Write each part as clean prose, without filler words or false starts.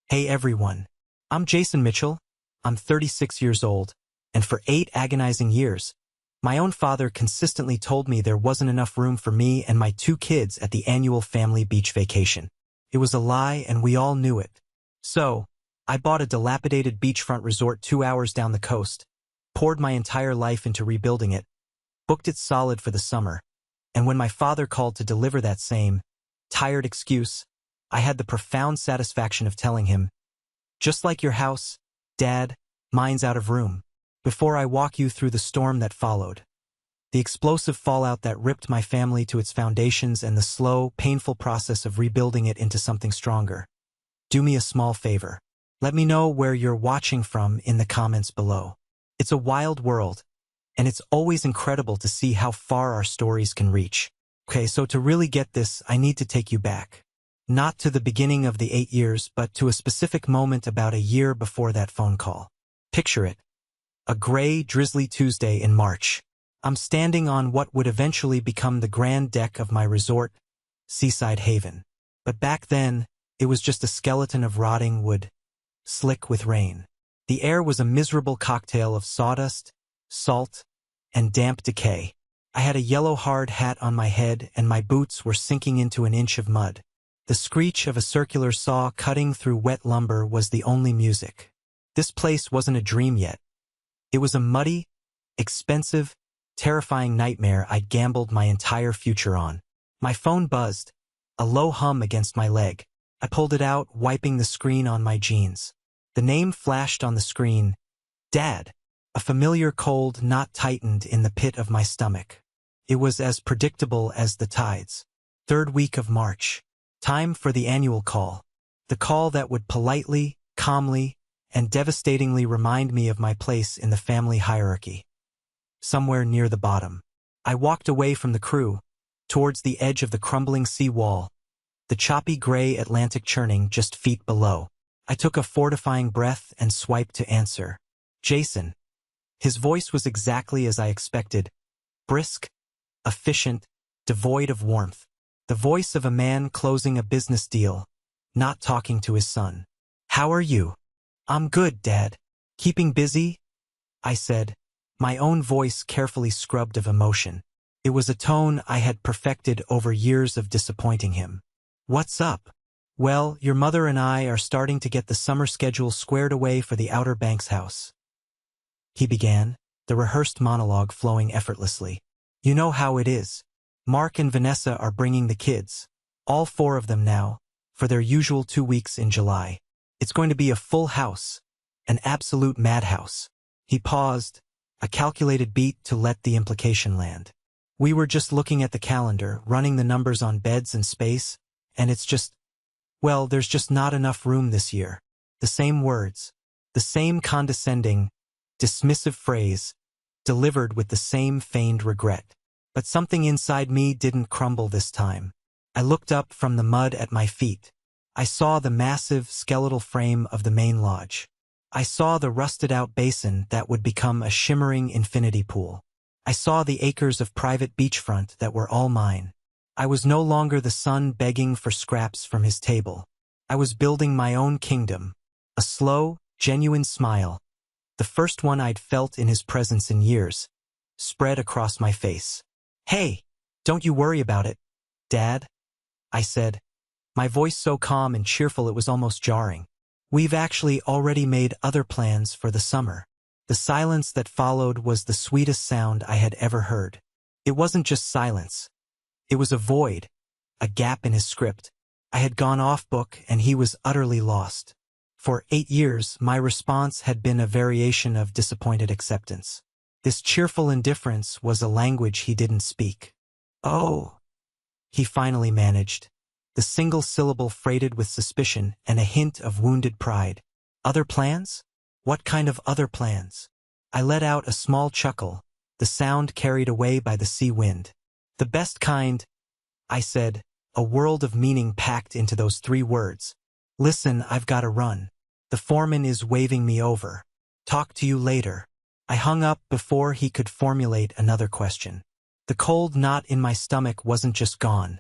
Hey everyone. I'm Jason Mitchell. I'm 36 years old, and for 8 agonizing years, my own father consistently told me there wasn't enough room for me and my 2 kids at the annual family beach vacation. It was a lie and we all knew it. So, I bought a dilapidated beachfront resort 2 hours down the coast, poured my entire life into rebuilding it, booked it solid for the summer, and when my father called to deliver that same, tired excuse, I had the profound satisfaction of telling him, "Just like your house, Dad, mine's out of room," before I walk you through the storm that followed. The explosive fallout that ripped my family to its foundations and the slow, painful process of rebuilding it into something stronger. Do me a small favor. Let me know where you're watching from in the comments below. It's a wild world, and it's always incredible to see how far our stories can reach. Okay, so to really get this, I need to take you back. Not to the beginning of the 8 years, but to a specific moment about a year before that phone call. Picture it. A gray, drizzly Tuesday in March. I'm standing on what would eventually become the grand deck of my resort, Seaside Haven. But back then, it was just a skeleton of rotting wood, slick with rain. The air was a miserable cocktail of sawdust, salt, and damp decay. I had a yellow hard hat on my head and my boots were sinking into an inch of mud. The screech of a circular saw cutting through wet lumber was the only music. This place wasn't a dream yet. It was a muddy, expensive, terrifying nightmare I'd gambled my entire future on. My phone buzzed, a low hum against my leg. I pulled it out, wiping the screen on my jeans. The name flashed on the screen, Dad, a familiar cold knot tightened in the pit of my stomach. It was as predictable as the tides. 3rd week of March. Time for the annual call. The call that would politely, calmly, and devastatingly remind me of my place in the family hierarchy. Somewhere near the bottom. I walked away from the crew, towards the edge of the crumbling sea wall, the choppy gray Atlantic churning just feet below. I took a fortifying breath and swiped to answer. Jason. His voice was exactly as I expected. Brisk, efficient, devoid of warmth. The voice of a man closing a business deal, not talking to his son. "How are you?" "I'm good, Dad. Keeping busy?" I said, my own voice carefully scrubbed of emotion. It was a tone I had perfected over years of disappointing him. "What's up?" "Well, your mother and I are starting to get the summer schedule squared away for the Outer Banks house," he began, the rehearsed monologue flowing effortlessly. "You know how it is. Mark and Vanessa are bringing the kids, all 4 of them now, for their usual 2 weeks in July. It's going to be a full house, an absolute madhouse." He paused, a calculated beat to let the implication land. "We were just looking at the calendar, running the numbers on beds and space, and it's just, well, there's just not enough room this year." The same words, the same condescending, dismissive phrase, delivered with the same feigned regret. But something inside me didn't crumble this time. I looked up from the mud at my feet. I saw the massive, skeletal frame of the main lodge. I saw the rusted-out basin that would become a shimmering infinity pool. I saw the acres of private beachfront that were all mine. I was no longer the son begging for scraps from his table. I was building my own kingdom. A slow, genuine smile, the first one I'd felt in his presence in years, spread across my face. "Hey, don't you worry about it, Dad," I said, my voice so calm and cheerful it was almost jarring. "We've actually already made other plans for the summer." The silence that followed was the sweetest sound I had ever heard. It wasn't just silence. It was a void, a gap in his script. I had gone off book and he was utterly lost. For 8 years, my response had been a variation of disappointed acceptance. This cheerful indifference was a language he didn't speak. "Oh," he finally managed, the single syllable freighted with suspicion and a hint of wounded pride. "Other plans? What kind of other plans?" I let out a small chuckle, the sound carried away by the sea wind. "The best kind," I said, a world of meaning packed into those 3 words. "Listen, I've got to run. The foreman is waving me over. Talk to you later." I hung up before he could formulate another question. The cold knot in my stomach wasn't just gone.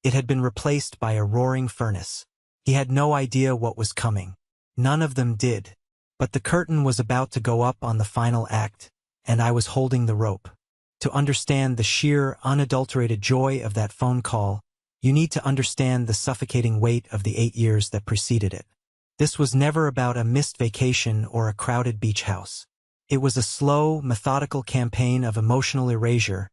It had been replaced by a roaring furnace. He had no idea what was coming. None of them did. But the curtain was about to go up on the final act, and I was holding the rope. To understand the sheer, unadulterated joy of that phone call, you need to understand the suffocating weight of the 8 years that preceded it. This was never about a missed vacation or a crowded beach house. It was a slow, methodical campaign of emotional erasure,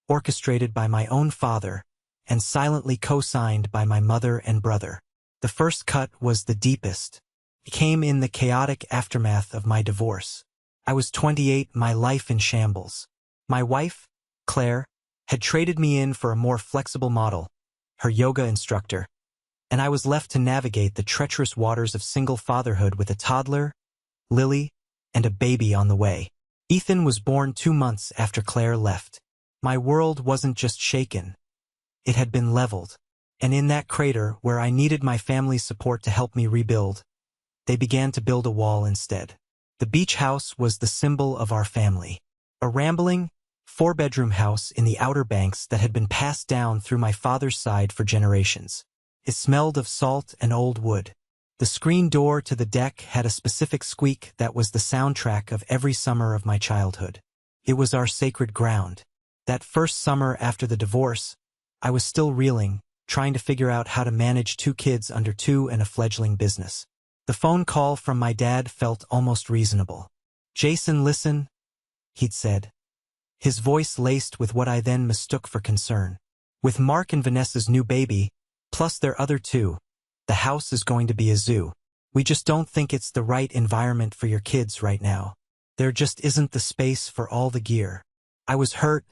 orchestrated by my own father, and silently co-signed by my mother and brother. The first cut was the deepest. It came in the chaotic aftermath of my divorce. I was 28, my life in shambles. My wife, Claire, had traded me in for a more flexible model, her yoga instructor, and I was left to navigate the treacherous waters of single fatherhood with a toddler, Lily, and a baby on the way. Ethan was born 2 months after Claire left. My world wasn't just shaken. It had been leveled. And in that crater, where I needed my family's support to help me rebuild, they began to build a wall instead. The beach house was the symbol of our family. A rambling, 4-bedroom house in the Outer Banks that had been passed down through my father's side for generations. It smelled of salt and old wood. The screen door to the deck had a specific squeak that was the soundtrack of every summer of my childhood. It was our sacred ground. That first summer after the divorce, I was still reeling, trying to figure out how to manage 2 kids under 2 and a fledgling business. The phone call from my dad felt almost reasonable. "Jason, listen," he'd said, his voice laced with what I then mistook for concern. "With Mark and Vanessa's new baby, plus their other 2, the house is going to be a zoo. We just don't think it's the right environment for your kids right now. There just isn't the space for all the gear." I was hurt,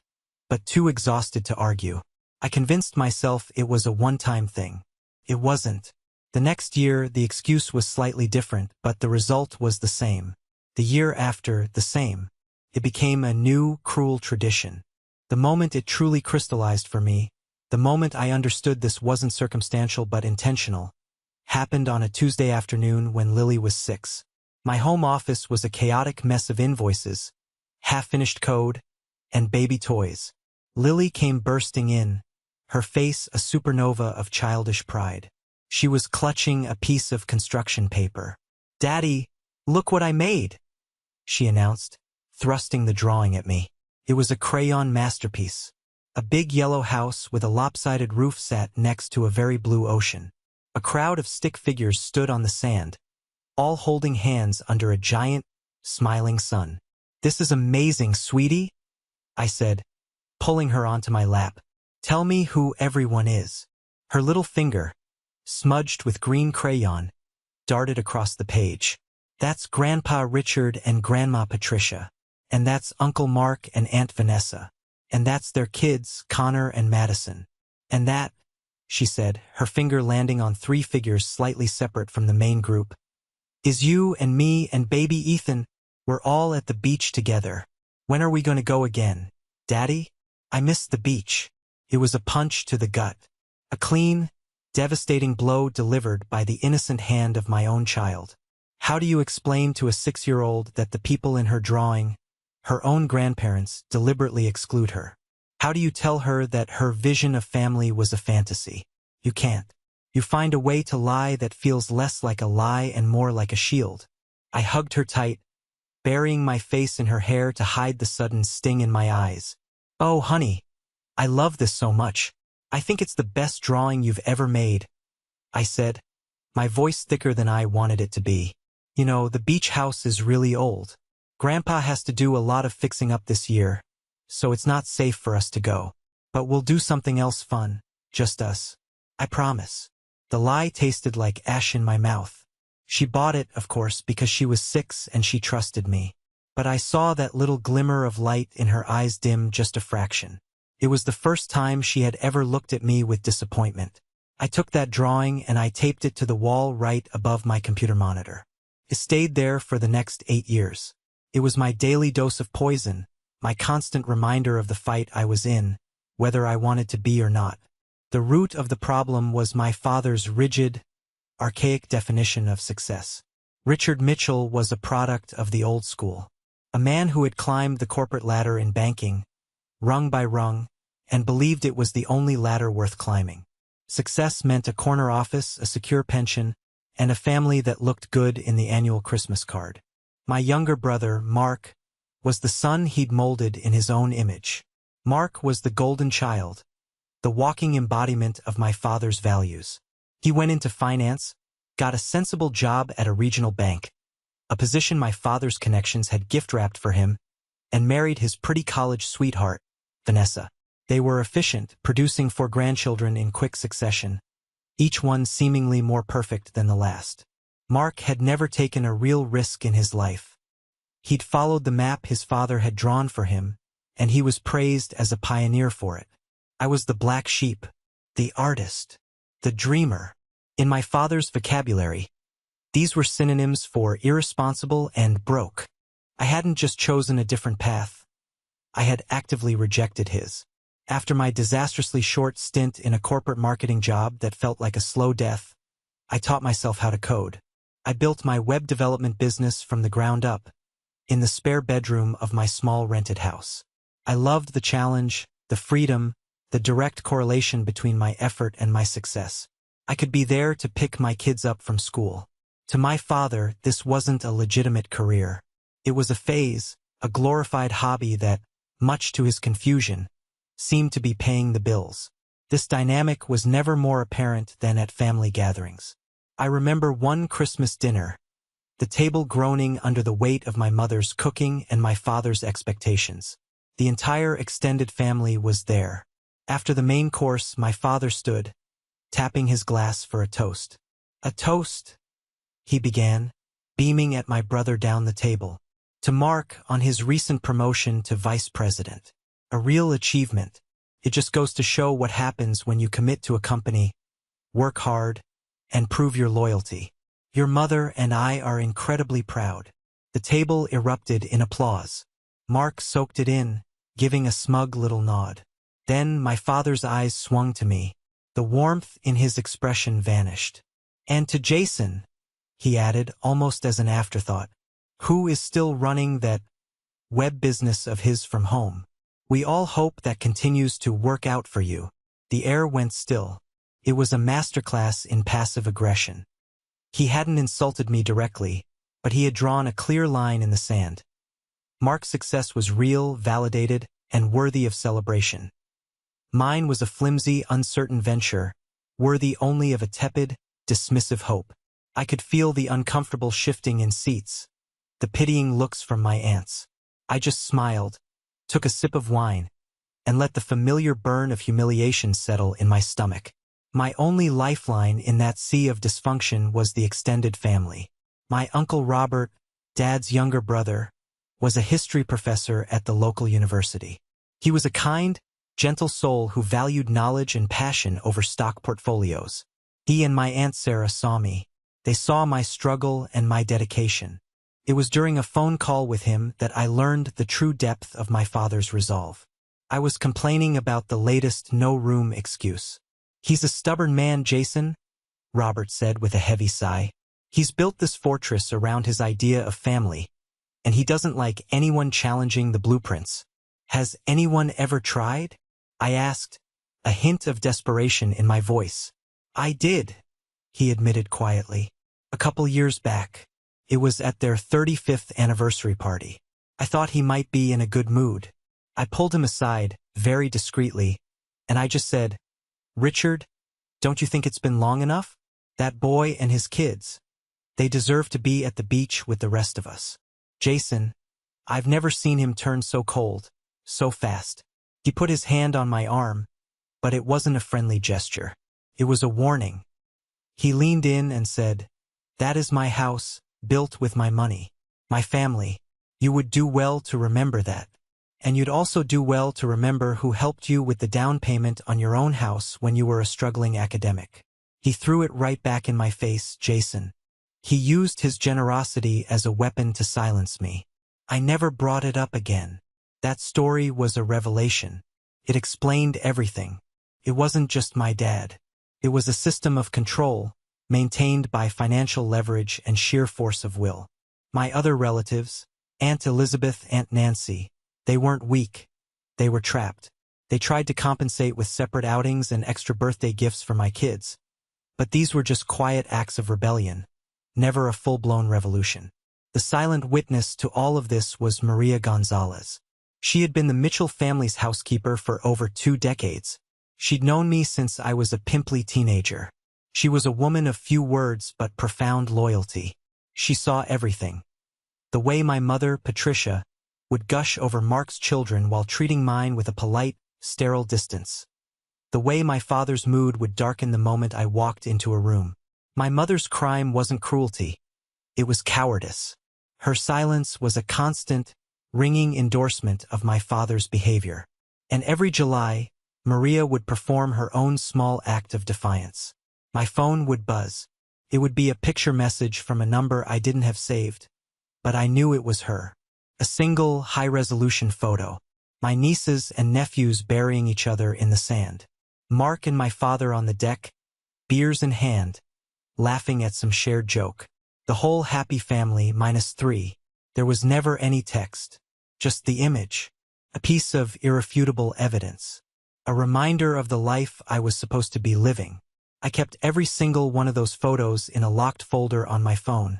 but too exhausted to argue. I convinced myself it was a one-time thing. It wasn't. The next year, the excuse was slightly different, but the result was the same. The year after, the same. It became a new, cruel tradition. The moment it truly crystallized for me, the moment I understood this wasn't circumstantial but intentional, happened on a Tuesday afternoon when Lily was 6. My home office was a chaotic mess of invoices, half-finished code, and baby toys. Lily came bursting in, her face a supernova of childish pride. She was clutching a piece of construction paper. "Daddy, look what I made," she announced, thrusting the drawing at me. It was a crayon masterpiece. A big yellow house with a lopsided roof sat next to a very blue ocean. A crowd of stick figures stood on the sand, all holding hands under a giant, smiling sun. "This is amazing, sweetie," I said, pulling her onto my lap. "Tell me who everyone is." Her little finger, smudged with green crayon, darted across the page. "That's Grandpa Richard and Grandma Patricia. And that's Uncle Mark and Aunt Vanessa. And that's their kids, Connor and Madison. And that," she said, her finger landing on 3 figures slightly separate from the main group, "is you and me and baby Ethan. We're all at the beach together. When are we going to go again, Daddy? I missed the beach." It was a punch to the gut. A clean, devastating blow delivered by the innocent hand of my own child. How do you explain to a 6-year-old that the people in her drawing, her own grandparents, deliberately exclude her? How do you tell her that her vision of family was a fantasy? You can't. You find a way to lie that feels less like a lie and more like a shield. I hugged her tight, burying my face in her hair to hide the sudden sting in my eyes. "Oh, honey, I love this so much. I think it's the best drawing you've ever made," I said, my voice thicker than I wanted it to be. "You know, the beach house is really old. Grandpa has to do a lot of fixing up this year, so it's not safe for us to go. But we'll do something else fun, just us. I promise." The lie tasted like ash in my mouth. She bought it, of course, because she was 6 and she trusted me. But I saw that little glimmer of light in her eyes dim just a fraction. It was the first time she had ever looked at me with disappointment. I took that drawing and I taped it to the wall right above my computer monitor. It stayed there for the next 8 years. It was my daily dose of poison, my constant reminder of the fight I was in, whether I wanted to be or not. The root of the problem was my father's rigid, archaic definition of success. Richard Mitchell was a product of the old school. A man who had climbed the corporate ladder in banking, rung by rung, and believed it was the only ladder worth climbing. Success meant a corner office, a secure pension, and a family that looked good in the annual Christmas card. My younger brother, Mark, was the son he'd molded in his own image. Mark was the golden child, the walking embodiment of my father's values. He went into finance, got a sensible job at a regional bank, a position my father's connections had gift-wrapped for him, and married his pretty college sweetheart, Vanessa. They were efficient, producing 4 grandchildren in quick succession, each one seemingly more perfect than the last. Mark had never taken a real risk in his life. He'd followed the map his father had drawn for him, and he was praised as a pioneer for it. I was the black sheep, the artist, the dreamer. In my father's vocabulary, these were synonyms for irresponsible and broke. I hadn't just chosen a different path. I had actively rejected his. After my disastrously short stint in a corporate marketing job that felt like a slow death, I taught myself how to code. I built my web development business from the ground up, in the spare bedroom of my small rented house. I loved the challenge, the freedom, the direct correlation between my effort and my success. I could be there to pick my kids up from school. To my father, this wasn't a legitimate career. It was a phase, a glorified hobby that, much to his confusion, seemed to be paying the bills. This dynamic was never more apparent than at family gatherings. I remember one Christmas dinner, the table groaning under the weight of my mother's cooking and my father's expectations. The entire extended family was there. After the main course, my father stood, tapping his glass for a toast. "A toast," he began, beaming at my brother down the table, "to Mark on his recent promotion to vice president. A real achievement. It just goes to show what happens when you commit to a company, work hard, and prove your loyalty. Your mother and I are incredibly proud." The table erupted in applause. Mark soaked it in, giving a smug little nod. Then my father's eyes swung to me. The warmth in his expression vanished. "And to Jason," he added, almost as an afterthought, "who is still running that web business of his from home. We all hope that continues to work out for you." The air went still. It was a masterclass in passive aggression. He hadn't insulted me directly, but he had drawn a clear line in the sand. Mark's success was real, validated, and worthy of celebration. Mine was a flimsy, uncertain venture, worthy only of a tepid, dismissive hope. I could feel the uncomfortable shifting in seats, the pitying looks from my aunts. I just smiled, took a sip of wine, and let the familiar burn of humiliation settle in my stomach. My only lifeline in that sea of dysfunction was the extended family. My Uncle Robert, Dad's younger brother, was a history professor at the local university. He was a kind, gentle soul who valued knowledge and passion over stock portfolios. He and my Aunt Sarah saw me. They saw my struggle and my dedication. It was during a phone call with him that I learned the true depth of my father's resolve. I was complaining about the latest no-room excuse. "He's a stubborn man, Jason," Robert said with a heavy sigh. "He's built this fortress around his idea of family, and he doesn't like anyone challenging the blueprints. Has anyone ever tried?" I asked, a hint of desperation in my voice. "I did," he admitted quietly. "A couple years back. It was at their 35th anniversary party. I thought he might be in a good mood. I pulled him aside, very discreetly, and I just said, 'Richard, don't you think it's been long enough? That boy and his kids. They deserve to be at the beach with the rest of us.' Jason, I've never seen him turn so cold, so fast." He put his hand on my arm, but it wasn't a friendly gesture. It was a warning. He leaned in and said, "That is my house, built with my money, my family. You would do well to remember that. And you'd also do well to remember who helped you with the down payment on your own house when you were a struggling academic." He threw it right back in my face, Jason. He used his generosity as a weapon to silence me. I never brought it up again. That story was a revelation. It explained everything. It wasn't just my dad. It was a system of control, maintained by financial leverage and sheer force of will. My other relatives, Aunt Elizabeth, Aunt Nancy, they weren't weak. They were trapped. They tried to compensate with separate outings and extra birthday gifts for my kids. But these were just quiet acts of rebellion, never a full-blown revolution. The silent witness to all of this was Maria Gonzalez. She had been the Mitchell family's housekeeper for over 2 decades. She'd known me since I was a pimply teenager. She was a woman of few words but profound loyalty. She saw everything. The way my mother, Patricia, would gush over Mark's children while treating mine with a polite, sterile distance. The way my father's mood would darken the moment I walked into a room. My mother's crime wasn't cruelty. It was cowardice. Her silence was a constant, ringing endorsement of my father's behavior. And every July, Maria would perform her own small act of defiance. My phone would buzz. It would be a picture message from a number I didn't have saved, but I knew it was her. A single, high-resolution photo. My nieces and nephews burying each other in the sand. Mark and my father on the deck, beers in hand, laughing at some shared joke. The whole happy family -3. There was never any text. Just the image. A piece of irrefutable evidence. A reminder of the life I was supposed to be living. I kept every single one of those photos in a locked folder on my phone.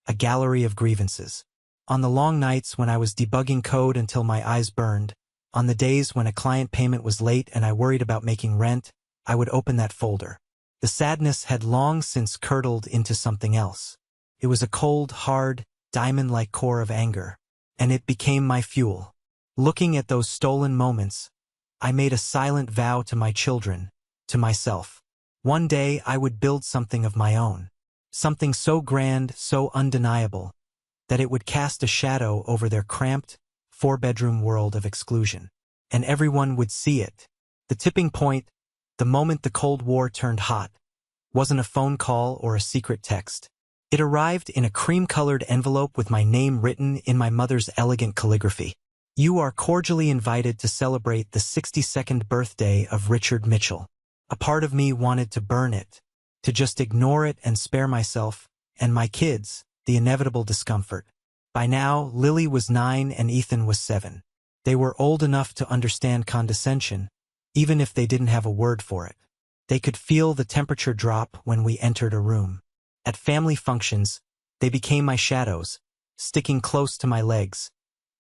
A gallery of grievances. On the long nights when I was debugging code until my eyes burned, on the days when a client payment was late and I worried about making rent, I would open that folder. The sadness had long since curdled into something else. It was a cold, hard, diamond-like core of anger, and it became my fuel. Looking at those stolen moments, I made a silent vow to my children, to myself. One day I would build something of my own. Something so grand, so undeniable, that it would cast a shadow over their cramped, 4-bedroom world of exclusion. And everyone would see it. The tipping point, the moment the Cold War turned hot, wasn't a phone call or a secret text. It arrived in a cream-colored envelope with my name written in my mother's elegant calligraphy. You are cordially invited to celebrate the 62nd birthday of Richard Mitchell. A part of me wanted to burn it, to just ignore it and spare myself, and my kids, the inevitable discomfort. By now, Lily was 9 and Ethan was 7. They were old enough to understand condescension, even if they didn't have a word for it. They could feel the temperature drop when we entered a room. At family functions, they became my shadows, sticking close to my legs,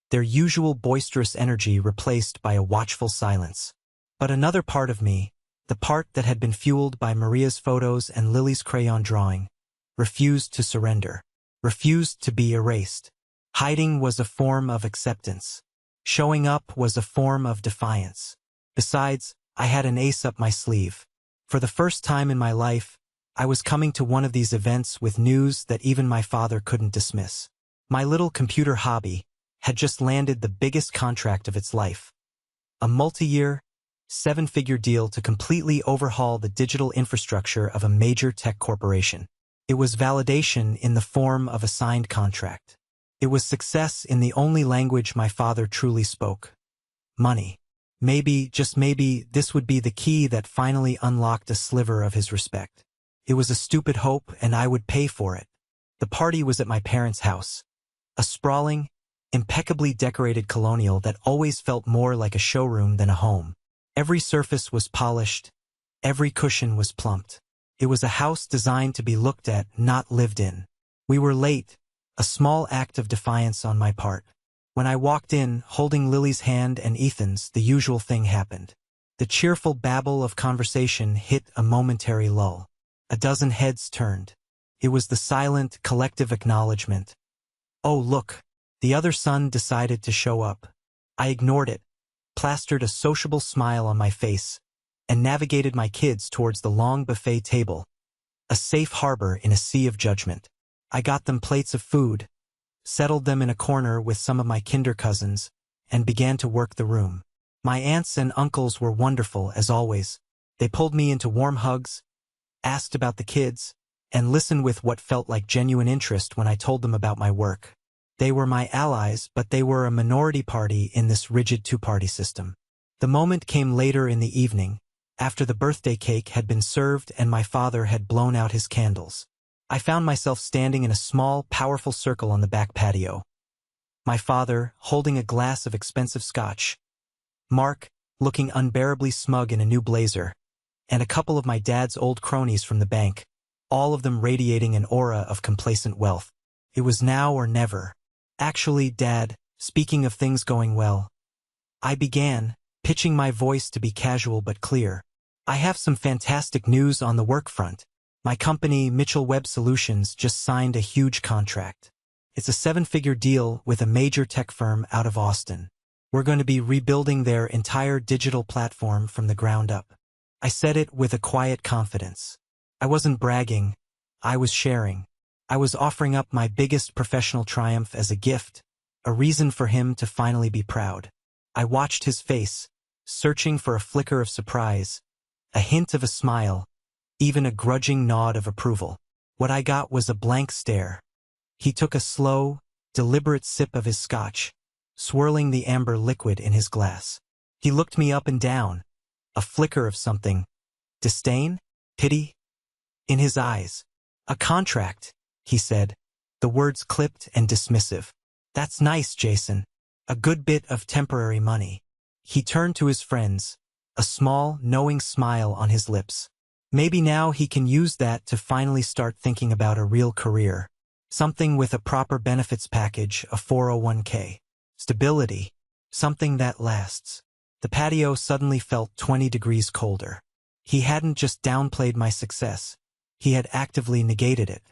their usual boisterous energy replaced by a watchful silence. But another part of me, the part that had been fueled by Maria's photos and Lily's crayon drawing, refused to surrender, refused to be erased. Hiding was a form of acceptance. Showing up was a form of defiance. Besides, I had an ace up my sleeve. For the first time in my life, I was coming to one of these events with news that even my father couldn't dismiss. My little computer hobby had just landed the biggest contract of its life. A multi-year, 7-figure deal to completely overhaul the digital infrastructure of a major tech corporation. It was validation in the form of a signed contract. It was success in the only language my father truly spoke. Money. Maybe, just maybe, this would be the key that finally unlocked a sliver of his respect. It was a stupid hope, and I would pay for it. The party was at my parents' house. A sprawling, impeccably decorated colonial that always felt more like a showroom than a home. Every surface was polished, every cushion was plumped. It was a house designed to be looked at, not lived in. We were late, a small act of defiance on my part. When I walked in, holding Lily's hand and Ethan's, the usual thing happened. The cheerful babble of conversation hit a momentary lull. A dozen heads turned. It was the silent, collective acknowledgement. Oh, look, the other son decided to show up. I ignored it, plastered a sociable smile on my face, and navigated my kids towards the long buffet table, a safe harbor in a sea of judgment. I got them plates of food, settled them in a corner with some of my kinder cousins, and began to work the room. My aunts and uncles were wonderful, as always. They pulled me into warm hugs, asked about the kids, and listened with what felt like genuine interest when I told them about my work. They were my allies, but they were a minority party in this rigid two-party system. The moment came later in the evening, after the birthday cake had been served and my father had blown out his candles. I found myself standing in a small, powerful circle on the back patio. My father, holding a glass of expensive scotch. Mark, looking unbearably smug in a new blazer, and a couple of my dad's old cronies from the bank, all of them radiating an aura of complacent wealth. It was now or never. Actually, Dad, speaking of things going well, I began, pitching my voice to be casual but clear. I have some fantastic news on the work front. My company, Mitchell Web Solutions, just signed a huge contract. It's a 7-figure deal with a major tech firm out of Austin. We're going to be rebuilding their entire digital platform from the ground up. I said it with a quiet confidence. I wasn't bragging. I was sharing. I was offering up my biggest professional triumph as a gift, a reason for him to finally be proud. I watched his face, searching for a flicker of surprise, a hint of a smile, even a grudging nod of approval. What I got was a blank stare. He took a slow, deliberate sip of his scotch, swirling the amber liquid in his glass. He looked me up and down, a flicker of something. Disdain? Pity? In his eyes. A contract, he said, the words clipped and dismissive. That's nice, Jason. A good bit of temporary money. He turned to his friends, a small, knowing smile on his lips. Maybe now he can use that to finally start thinking about a real career. Something with a proper benefits package, a 401k. Stability. Something that lasts. The patio suddenly felt 20 degrees colder. He hadn't just downplayed my success. He had actively negated it.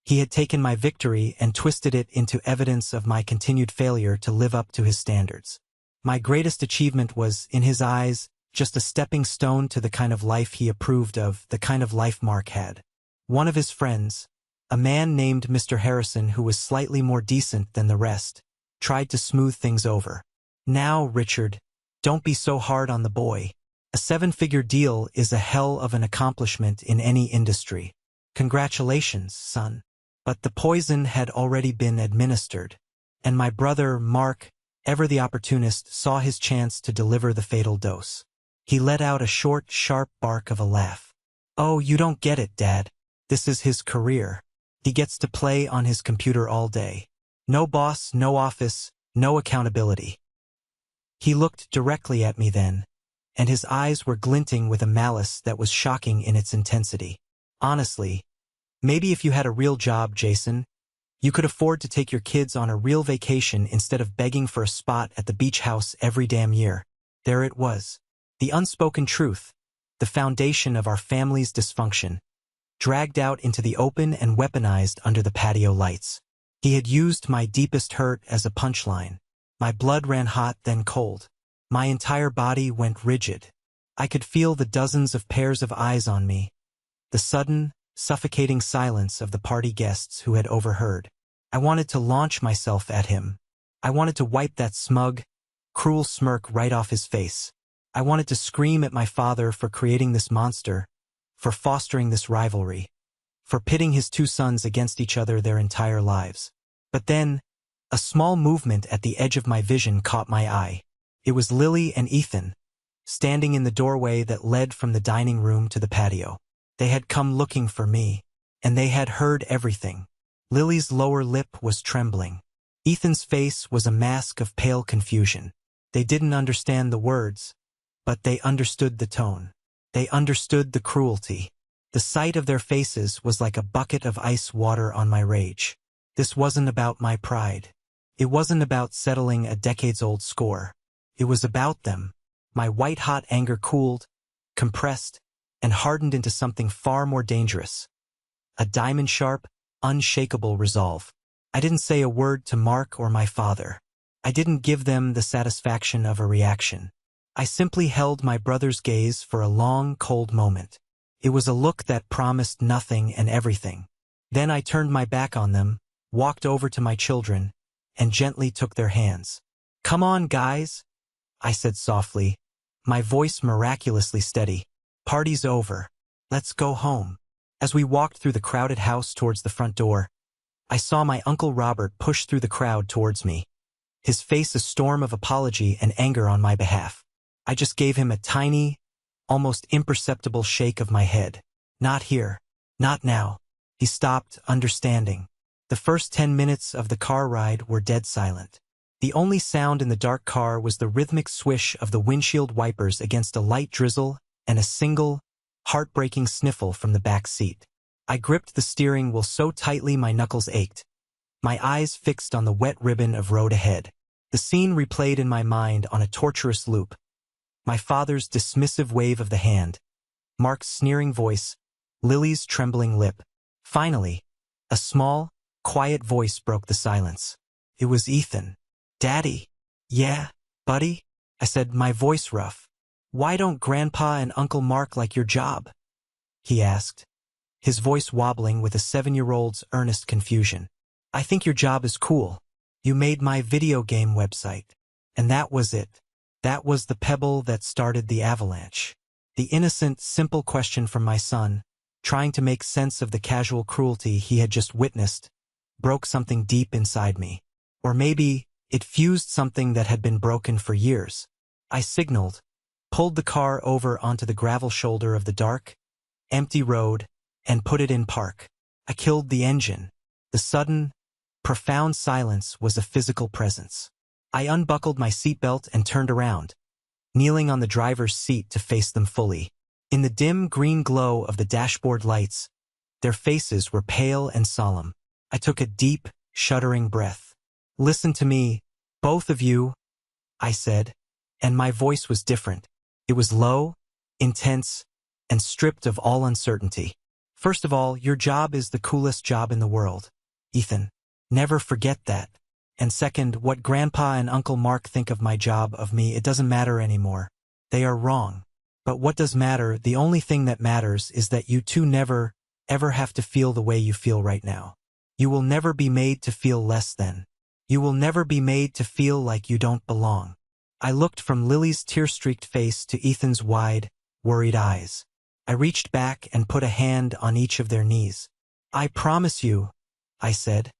He had taken my victory and twisted it into evidence of my continued failure to live up to his standards. My greatest achievement was, in his eyes, just a stepping stone to the kind of life he approved of, the kind of life Mark had. One of his friends, a man named Mr. Harrison who was slightly more decent than the rest, tried to smooth things over. Now, Richard, don't be so hard on the boy. A 7-figure deal is a hell of an accomplishment in any industry. Congratulations, son. But the poison had already been administered, and my brother, Mark, ever the opportunist, saw his chance to deliver the fatal dose. He let out a short, sharp bark of a laugh. Oh, you don't get it, Dad. This is his career. He gets to play on his computer all day. No boss, no office, no accountability. He looked directly at me then, and his eyes were glinting with a malice that was shocking in its intensity. Honestly, maybe if you had a real job, Jason, you could afford to take your kids on a real vacation instead of begging for a spot at the beach house every damn year. There it was. The unspoken truth, the foundation of our family's dysfunction, dragged out into the open and weaponized under the patio lights. He had used my deepest hurt as a punchline. My blood ran hot, then cold. My entire body went rigid. I could feel the dozens of pairs of eyes on me, the sudden, suffocating silence of the party guests who had overheard. I wanted to launch myself at him. I wanted to wipe that smug, cruel smirk right off his face. I wanted to scream at my father for creating this monster, for fostering this rivalry, for pitting his 2 sons against each other their entire lives. But then, a small movement at the edge of my vision caught my eye. It was Lily and Ethan, standing in the doorway that led from the dining room to the patio. They had come looking for me, and they had heard everything. Lily's lower lip was trembling. Ethan's face was a mask of pale confusion. They didn't understand the words, but they understood the tone. They understood the cruelty. The sight of their faces was like a bucket of ice water on my rage. This wasn't about my pride. It wasn't about settling a decades-old score. It was about them. My white-hot anger cooled, compressed, and hardened into something far more dangerous. A diamond-sharp, unshakable resolve. I didn't say a word to Mark or my father. I didn't give them the satisfaction of a reaction. I simply held my brother's gaze for a long, cold moment. It was a look that promised nothing and everything. Then I turned my back on them, walked over to my children, and gently took their hands. "Come on, guys," I said softly, my voice miraculously steady. "Party's over. Let's go home." As we walked through the crowded house towards the front door, I saw my Uncle Robert push through the crowd towards me, his face a storm of apology and anger on my behalf. I just gave him a tiny, almost imperceptible shake of my head. "Not here. Not now." He stopped, understanding. The first 10 minutes of the car ride were dead silent. The only sound in the dark car was the rhythmic swish of the windshield wipers against a light drizzle and a single, heartbreaking sniffle from the back seat. I gripped the steering wheel so tightly my knuckles ached, my eyes fixed on the wet ribbon of road ahead. The scene replayed in my mind on a torturous loop. My father's dismissive wave of the hand, Mark's sneering voice, Lily's trembling lip. Finally, a small, quiet voice broke the silence. It was Ethan. "Daddy." "Yeah, buddy?" I said, my voice rough. "Why don't Grandpa and Uncle Mark like your job?" he asked, his voice wobbling with a 7-year-old's earnest confusion. "I think your job is cool. You made my video game website." And that was it. That was the pebble that started the avalanche. The innocent, simple question from my son, trying to make sense of the casual cruelty he had just witnessed, broke something deep inside me. Or maybe it fused something that had been broken for years. I signaled, pulled the car over onto the gravel shoulder of the dark, empty road, and put it in park. I killed the engine. The sudden, profound silence was a physical presence. I unbuckled my seatbelt and turned around, kneeling on the driver's seat to face them fully. In the dim green glow of the dashboard lights, their faces were pale and solemn. I took a deep, shuddering breath. "Listen to me, both of you," I said, and my voice was different. It was low, intense, and stripped of all uncertainty. "First of all, your job is the coolest job in the world, Ethan. Never forget that. And second, what Grandpa and Uncle Mark think of my job, of me, it doesn't matter anymore. They are wrong. But what does matter, the only thing that matters, is that you two never, ever have to feel the way you feel right now. You will never be made to feel less than. You will never be made to feel like you don't belong." I looked from Lily's tear-streaked face to Ethan's wide, worried eyes. I reached back and put a hand on each of their knees. "I promise you," I said,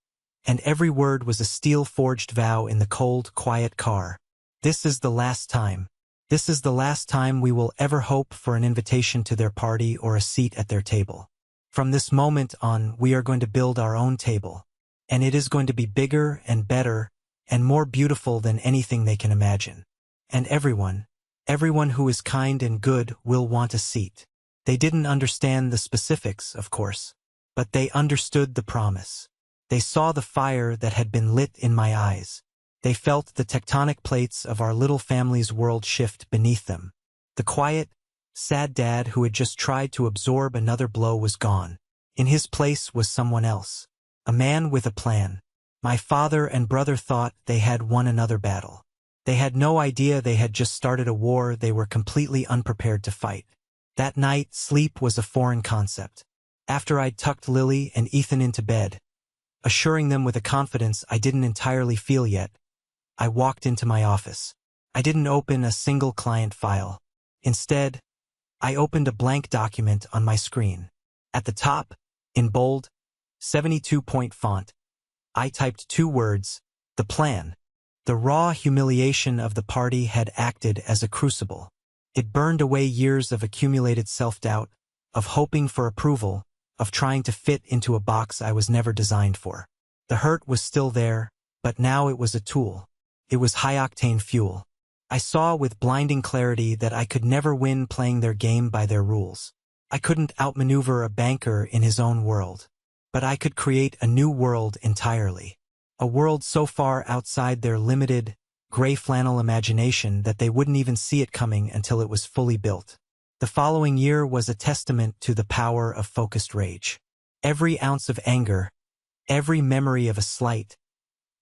and every word was a steel-forged vow in the cold, quiet car. "This is the last time. This is the last time we will ever hope for an invitation to their party or a seat at their table. From this moment on, we are going to build our own table. And it is going to be bigger and better and more beautiful than anything they can imagine. And everyone who is kind and good will want a seat." They didn't understand the specifics, of course, but they understood the promise. They saw the fire that had been lit in my eyes. They felt the tectonic plates of our little family's world shift beneath them. The quiet, sad dad who had just tried to absorb another blow was gone. In his place was someone else. A man with a plan. My father and brother thought they had won another battle. They had no idea they had just started a war they were completely unprepared to fight. That night, sleep was a foreign concept. After I'd tucked Lily and Ethan into bed, assuring them with a confidence I didn't entirely feel yet, I walked into my office. I didn't open a single client file. Instead, I opened a blank document on my screen. At the top, in bold, 72-point font, I typed 2 words, "The plan." The raw humiliation of the party had acted as a crucible. It burned away years of accumulated self-doubt, of hoping for approval, of trying to fit into a box I was never designed for. The hurt was still there, but now it was a tool. It was high-octane fuel. I saw with blinding clarity that I could never win playing their game by their rules. I couldn't outmaneuver a banker in his own world. But I could create a new world entirely. A world so far outside their limited, gray-flannel imagination that they wouldn't even see it coming until it was fully built. The following year was a testament to the power of focused rage. Every ounce of anger, every memory of a slight,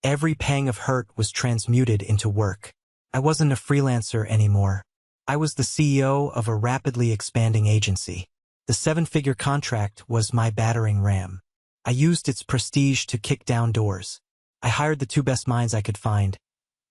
every pang of hurt was transmuted into work. I wasn't a freelancer anymore. I was the CEO of a rapidly expanding agency. The 7-figure contract was my battering ram. I used its prestige to kick down doors. I hired the 2 best minds I could find.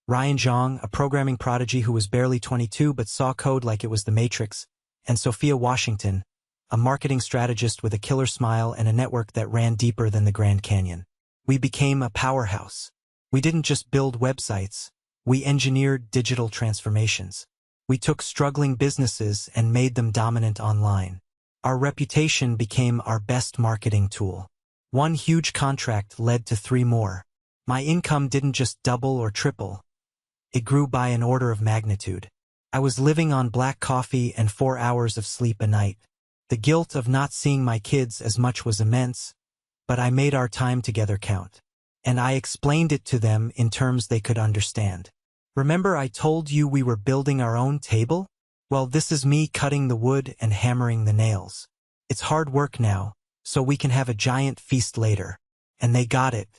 Ryan Zhang, a programming prodigy who was barely 22 but saw code like it was the Matrix, and Sophia Washington, a marketing strategist with a killer smile and a network that ran deeper than the Grand Canyon. We became a powerhouse. We didn't just build websites, we engineered digital transformations. We took struggling businesses and made them dominant online. Our reputation became our best marketing tool. One huge contract led to 3 more. My income didn't just double or triple. It grew by an order of magnitude. I was living on black coffee and 4 hours of sleep a night. The guilt of not seeing my kids as much was immense, but I made our time together count. And I explained it to them in terms they could understand. Remember I told you we were building our own table? Well, this is me cutting the wood and hammering the nails. It's hard work now, so we can have a giant feast later. And they got it.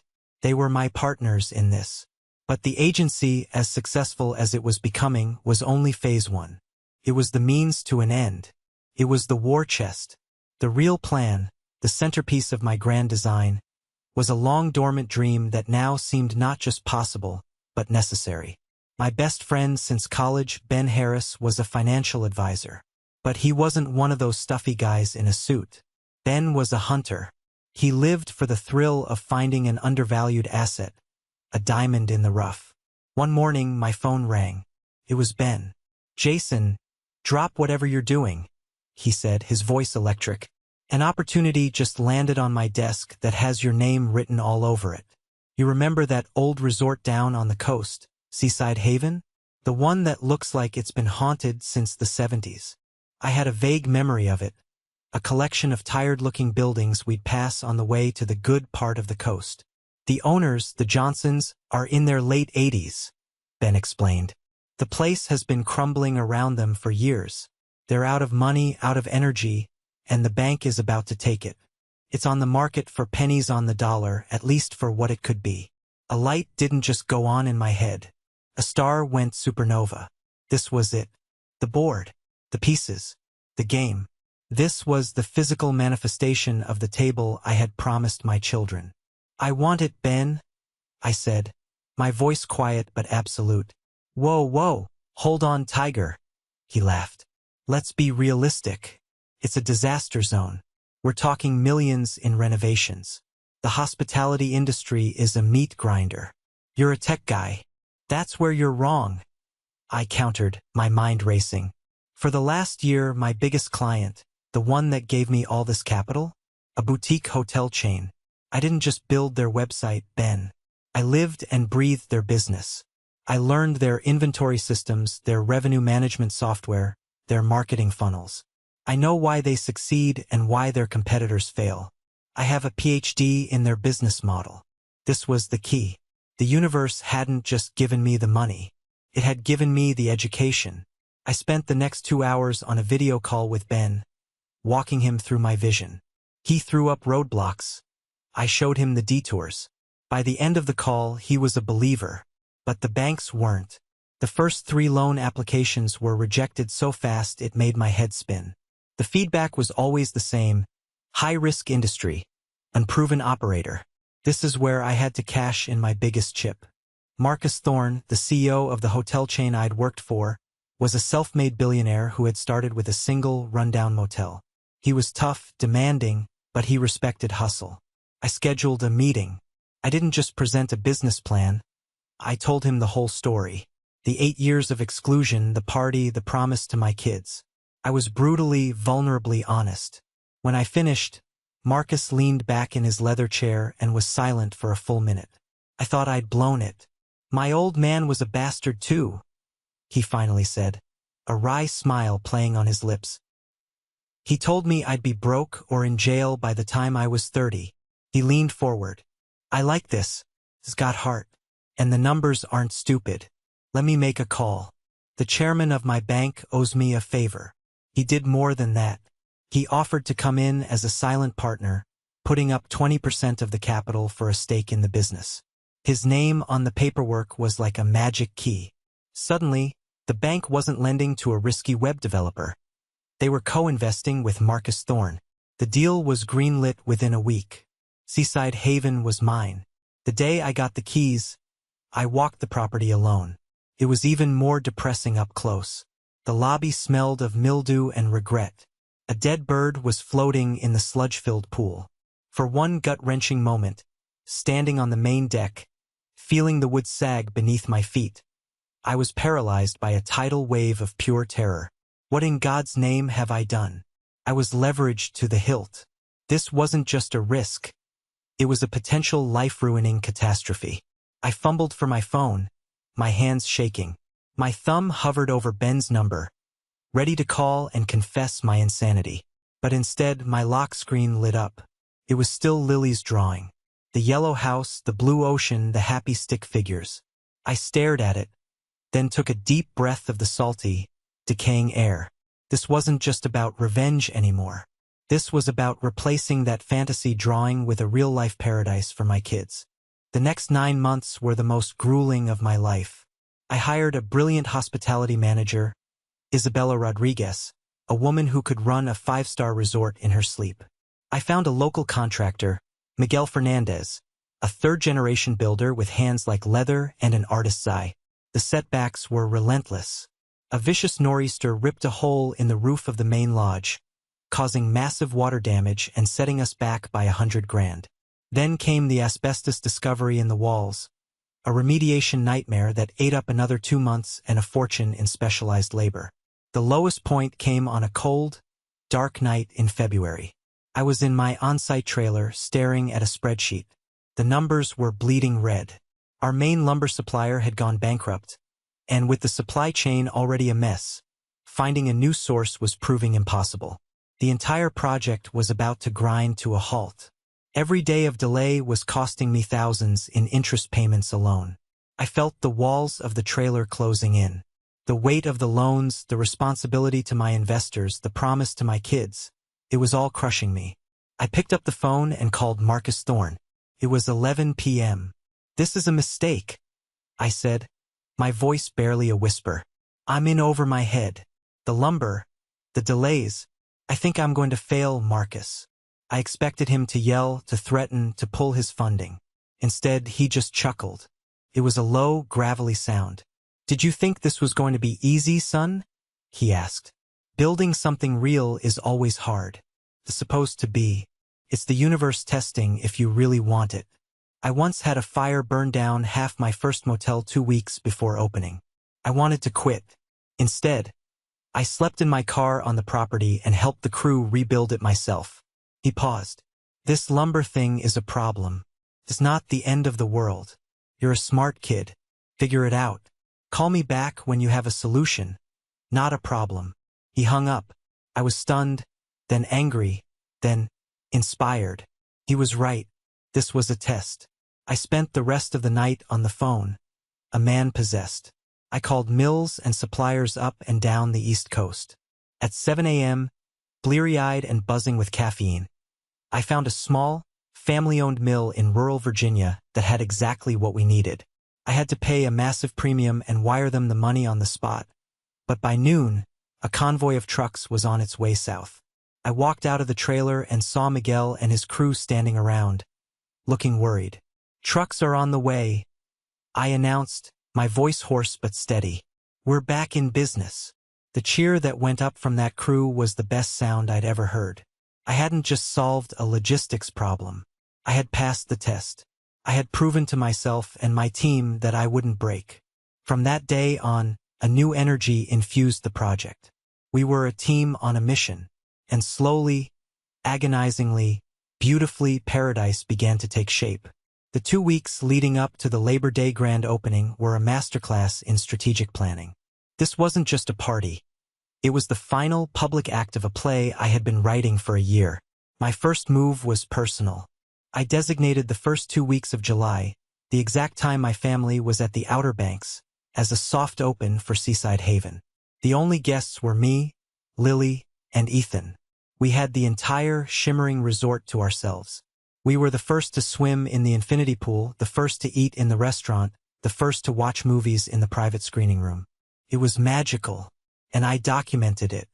They were my partners in this. But the agency, as successful as it was becoming, was only phase 1. It was the means to an end. It was the war chest. The real plan, the centerpiece of my grand design, was a long-dormant dream that now seemed not just possible, but necessary. My best friend since college, Ben Harris, was a financial advisor. But he wasn't one of those stuffy guys in a suit. Ben was a hunter. He lived for the thrill of finding an undervalued asset, a diamond in the rough. One morning, my phone rang. It was Ben. "Jason, drop whatever you're doing," he said, his voice electric. "An opportunity just landed on my desk that has your name written all over it. You remember that old resort down on the coast, Seaside Haven? The one that looks like it's been haunted since the 70s. I had a vague memory of it, a collection of tired-looking buildings we'd pass on the way to the good part of the coast. The owners, the Johnsons, are in their late 80s, Ben explained. The place has been crumbling around them for years. They're out of money, out of energy, and the bank is about to take it. It's on the market for pennies on the dollar, at least for what it could be." A light didn't just go on in my head. A star went supernova. This was it. The board. The pieces. The game. This was the physical manifestation of the table I had promised my children. "I want it, Ben," I said, my voice quiet but absolute. Whoa, hold on, Tiger," he laughed. "Let's be realistic. It's a disaster zone. We're talking millions in renovations. The hospitality industry is a meat grinder. You're a tech guy. That's where you're wrong," I countered, my mind racing. "For the last year, my biggest client, the one that gave me all this capital, a boutique hotel chain. I didn't just build their website, Ben. I lived and breathed their business. I learned their inventory systems, their revenue management software, their marketing funnels. I know why they succeed and why their competitors fail. I have a PhD in their business model." This was the key. The universe hadn't just given me the money. It had given me the education. I spent the next 2 hours on a video call with Ben, walking him through my vision. He threw up roadblocks. I showed him the detours. By the end of the call, he was a believer. But the banks weren't. The first 3 loan applications were rejected so fast it made my head spin. The feedback was always the same: high-risk industry, unproven operator. This is where I had to cash in my biggest chip. Marcus Thorne, the CEO of the hotel chain I'd worked for, was a self-made billionaire who had started with a single, rundown motel. He was tough, demanding, but he respected hustle. I scheduled a meeting. I didn't just present a business plan. I told him the whole story. The 8 years of exclusion, the party, the promise to my kids. I was brutally, vulnerably honest. When I finished, Marcus leaned back in his leather chair and was silent for a full minute. I thought I'd blown it. "My old man was a bastard too," he finally said, a wry smile playing on his lips. "He told me I'd be broke or in jail by the time I was 30. He leaned forward. I like this. It's got heart. And the numbers aren't stupid. Let me make a call. The chairman of my bank owes me a favor. He did more than that. He offered to come in as a silent partner, putting up 20% of the capital for a stake in the business. His name on the paperwork was like a magic key. Suddenly, the bank wasn't lending to a risky web developer. They were co-investing with Marcus Thorne. The deal was greenlit within a week. Seaside Haven was mine. The day I got the keys, I walked the property alone. It was even more depressing up close. The lobby smelled of mildew and regret. A dead bird was floating in the sludge-filled pool. For one gut-wrenching moment, standing on the main deck, feeling the wood sag beneath my feet, I was paralyzed by a tidal wave of pure terror. What in God's name have I done? I was leveraged to the hilt. This wasn't just a risk. It was a potential life-ruining catastrophe. I fumbled for my phone, my hands shaking. My thumb hovered over Ben's number, ready to call and confess my insanity. But instead, my lock screen lit up. It was still Lily's drawing. The yellow house, the blue ocean, the happy stick figures. I stared at it, then took a deep breath of the salty, decaying air. This wasn't just about revenge anymore. This was about replacing that fantasy drawing with a real-life paradise for my kids. The next 9 months were the most grueling of my life. I hired a brilliant hospitality manager, Isabella Rodriguez, a woman who could run a 5-star resort in her sleep. I found a local contractor, Miguel Fernandez, a third-generation builder with hands like leather and an artist's eye. The setbacks were relentless. A vicious nor'easter ripped a hole in the roof of the main lodge, causing massive water damage and setting us back by $100,000. Then came the asbestos discovery in the walls, a remediation nightmare that ate up another 2 months and a fortune in specialized labor. The lowest point came on a cold, dark night in February. I was in my on-site trailer staring at a spreadsheet. The numbers were bleeding red. Our main lumber supplier had gone bankrupt, and with the supply chain already a mess, finding a new source was proving impossible. The entire project was about to grind to a halt. Every day of delay was costing me thousands in interest payments alone. I felt the walls of the trailer closing in. The weight of the loans, the responsibility to my investors, the promise to my kids. It was all crushing me. I picked up the phone and called Marcus Thorne. It was 11 p.m. "This is a mistake," I said, my voice barely a whisper. "I'm in over my head. The lumber, the delays. I think I'm going to fail, Marcus." I expected him to yell, to threaten, to pull his funding. Instead, he just chuckled. It was a low, gravelly sound. "Did you think this was going to be easy, son?" he asked. "Building something real is always hard. It's supposed to be. It's the universe testing if you really want it. I once had a fire burn down half my first motel 2 weeks before opening. I wanted to quit. Instead, I slept in my car on the property and helped the crew rebuild it myself." He paused. "This lumber thing is a problem. It's not the end of the world. You're a smart kid. Figure it out. Call me back when you have a solution. Not a problem." He hung up. I was stunned, then angry, then inspired. He was right. This was a test. I spent the rest of the night on the phone, a man possessed. I called mills and suppliers up and down the East Coast. At 7 a.m., bleary-eyed and buzzing with caffeine, I found a small, family-owned mill in rural Virginia that had exactly what we needed. I had to pay a massive premium and wire them the money on the spot. But by noon, a convoy of trucks was on its way south. I walked out of the trailer and saw Miguel and his crew standing around, looking worried. "Trucks are on the way," I announced, my voice hoarse but steady. "We're back in business." The cheer that went up from that crew was the best sound I'd ever heard. I hadn't just solved a logistics problem. I had passed the test. I had proven to myself and my team that I wouldn't break. From that day on, a new energy infused the project. We were a team on a mission, and slowly, agonizingly, beautifully, paradise began to take shape. The 2 weeks leading up to the Labor Day grand opening were a masterclass in strategic planning. This wasn't just a party. It was the final public act of a play I had been writing for a year. My first move was personal. I designated the first 2 weeks of July, the exact time my family was at the Outer Banks, as a soft open for Seaside Haven. The only guests were me, Lily, and Ethan. We had the entire shimmering resort to ourselves. We were the first to swim in the infinity pool, the first to eat in the restaurant, the first to watch movies in the private screening room. It was magical, and I documented it.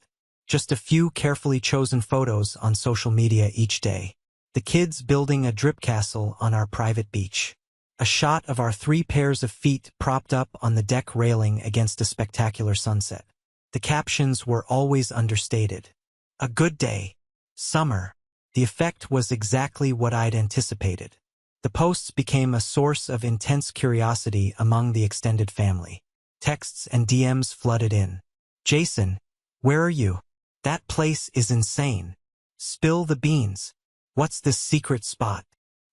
Just a few carefully chosen photos on social media each day. The kids building a drip castle on our private beach. A shot of our 3 pairs of feet propped up on the deck railing against a spectacular sunset. The captions were always understated. "A good day. Summer." The effect was exactly what I'd anticipated. The posts became a source of intense curiosity among the extended family. Texts and DMs flooded in. "Jason, where are you? That place is insane. Spill the beans. What's this secret spot?"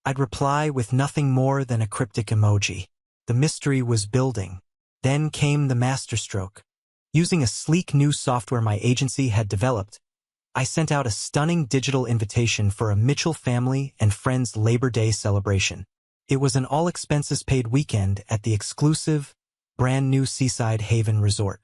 I'd reply with nothing more than a cryptic emoji. The mystery was building. Then came the masterstroke. Using a sleek new software my agency had developed, I sent out a stunning digital invitation for a Mitchell family and friends Labor Day celebration. It was an all-expenses-paid weekend at the exclusive, brand-new Seaside Haven Resort.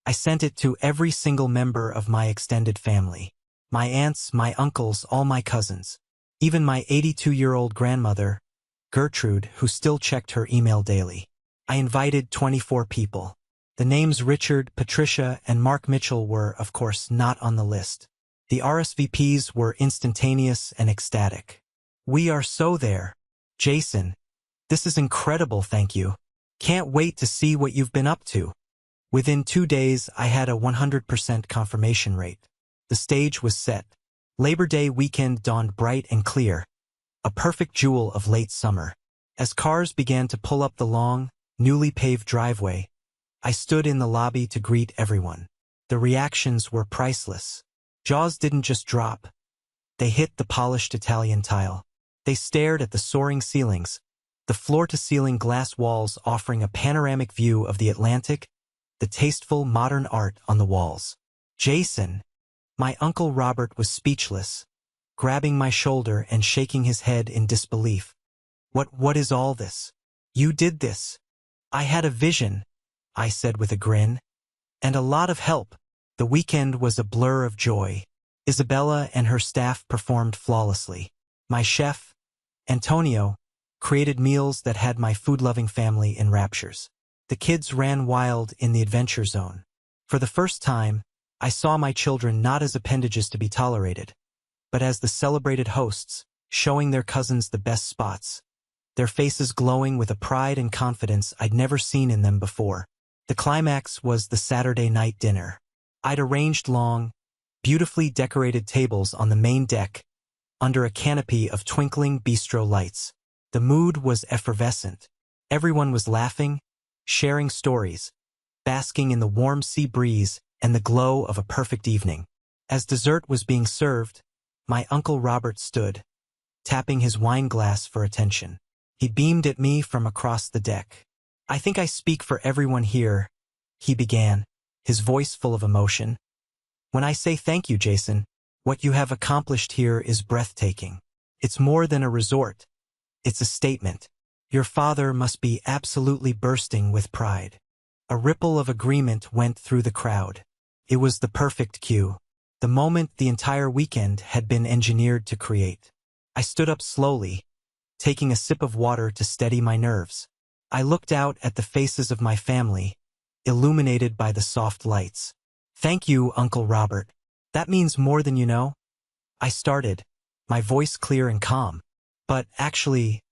I sent it to every single member of my extended family. My aunts, my uncles, all my cousins. Even my 82-year-old grandmother, Gertrude, who still checked her email daily. I invited 24 people. The names Richard, Patricia, and Mark Mitchell were, of course, not on the list. The RSVPs were instantaneous and ecstatic. "We are so there. Jason, this is incredible, thank you. Can't wait to see what you've been up to." Within 2 days, I had a 100% confirmation rate. The stage was set. Labor Day weekend dawned bright and clear, a perfect jewel of late summer. As cars began to pull up the long, newly paved driveway, I stood in the lobby to greet everyone. The reactions were priceless. Jaws didn't just drop. They hit the polished Italian tile. They stared at the soaring ceilings, the floor-to-ceiling glass walls offering a panoramic view of the Atlantic, the tasteful modern art on the walls. "Jason!" My Uncle Robert was speechless, grabbing my shoulder and shaking his head in disbelief. What is all this? You did this." "I had a vision," I said with a grin. "And a lot of help." The weekend was a blur of joy. Isabella and her staff performed flawlessly. My chef, Antonio, created meals that had my food-loving family in raptures. The kids ran wild in the adventure zone. For the first time, I saw my children not as appendages to be tolerated, but as the celebrated hosts, showing their cousins the best spots, their faces glowing with a pride and confidence I'd never seen in them before. The climax was the Saturday night dinner. I'd arranged long, beautifully decorated tables on the main deck, under a canopy of twinkling bistro lights. The mood was effervescent. Everyone was laughing, sharing stories, basking in the warm sea breeze and the glow of a perfect evening. As dessert was being served, my Uncle Robert stood, tapping his wine glass for attention. He beamed at me from across the deck. "I think I speak for everyone here," he began, his voice full of emotion. "When I say thank you, Jason, what you have accomplished here is breathtaking. It's more than a resort. It's a statement. Your father must be absolutely bursting with pride." A ripple of agreement went through the crowd. It was the perfect cue, the moment the entire weekend had been engineered to create. I stood up slowly, taking a sip of water to steady my nerves. I looked out at the faces of my family, illuminated by the soft lights. "Thank you, Uncle Robert. That means more than you know." I started, my voice clear and calm. "But actually,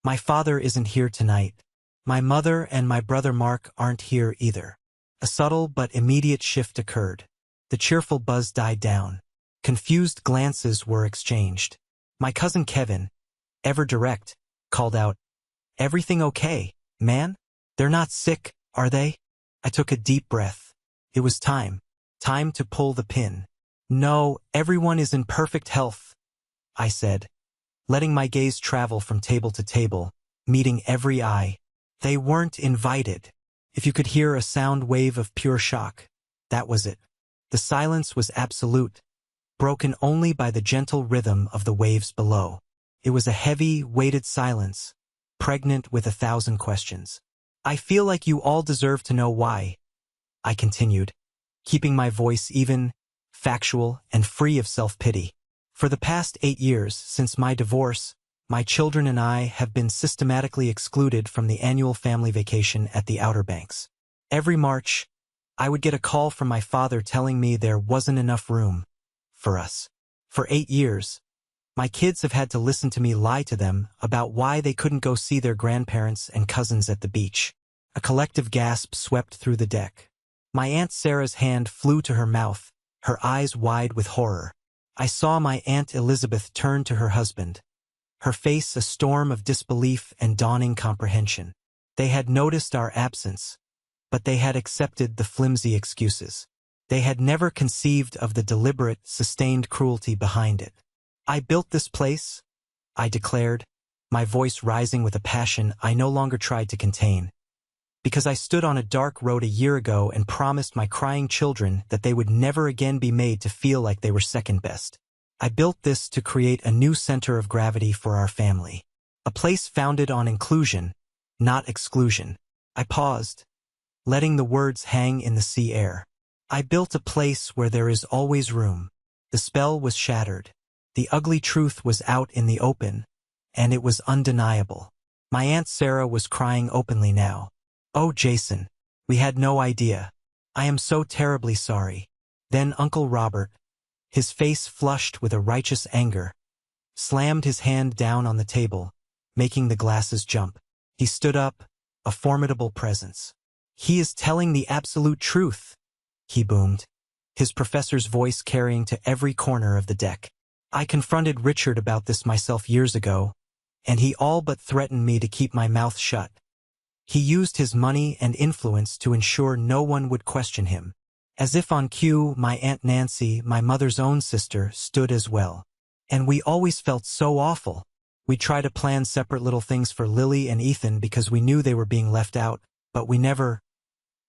my father isn't here tonight. My mother and my brother Mark aren't here either." A subtle but immediate shift occurred. The cheerful buzz died down. Confused glances were exchanged. My cousin Kevin, ever direct, called out, "Everything okay, man? They're not sick, are they?" I took a deep breath. It was time. Time to pull the pin. "No, everyone is in perfect health," I said, letting my gaze travel from table to table, meeting every eye. They weren't invited. If you could hear a sound wave of pure shock, that was it. The silence was absolute, broken only by the gentle rhythm of the waves below. It was a heavy, weighted silence, pregnant with 1,000 questions. "I feel like you all deserve to know why," I continued, keeping my voice even, factual, and free of self-pity. "For the past 8 years since my divorce, my children and I have been systematically excluded from the annual family vacation at the Outer Banks. Every March, I would get a call from my father telling me there wasn't enough room for us. For 8 years, my kids have had to listen to me lie to them about why they couldn't go see their grandparents and cousins at the beach." A collective gasp swept through the deck. My Aunt Sarah's hand flew to her mouth, her eyes wide with horror. I saw my Aunt Elizabeth turn to her husband, her face a storm of disbelief and dawning comprehension. They had noticed our absence, but they had accepted the flimsy excuses. They had never conceived of the deliberate, sustained cruelty behind it. "I built this place," I declared, my voice rising with a passion I no longer tried to contain. Because I stood on a dark road a year ago and promised my crying children that they would never again be made to feel like they were second best. I built this to create a new center of gravity for our family. A place founded on inclusion, not exclusion. I paused, letting the words hang in the sea air. I built a place where there is always room. The spell was shattered. The ugly truth was out in the open, and it was undeniable. My Aunt Sarah was crying openly now. "Oh, Jason, we had no idea. I am so terribly sorry." Then Uncle Robert, his face flushed with a righteous anger, slammed his hand down on the table, making the glasses jump. He stood up, a formidable presence. "He is telling the absolute truth," he boomed, his professor's voice carrying to every corner of the deck. "I confronted Richard about this myself years ago, and he all but threatened me to keep my mouth shut. He used his money and influence to ensure no one would question him. As if on cue, my Aunt Nancy, my mother's own sister, stood as well. And we always felt so awful. We tried to plan separate little things for Lily and Ethan because we knew they were being left out, but we never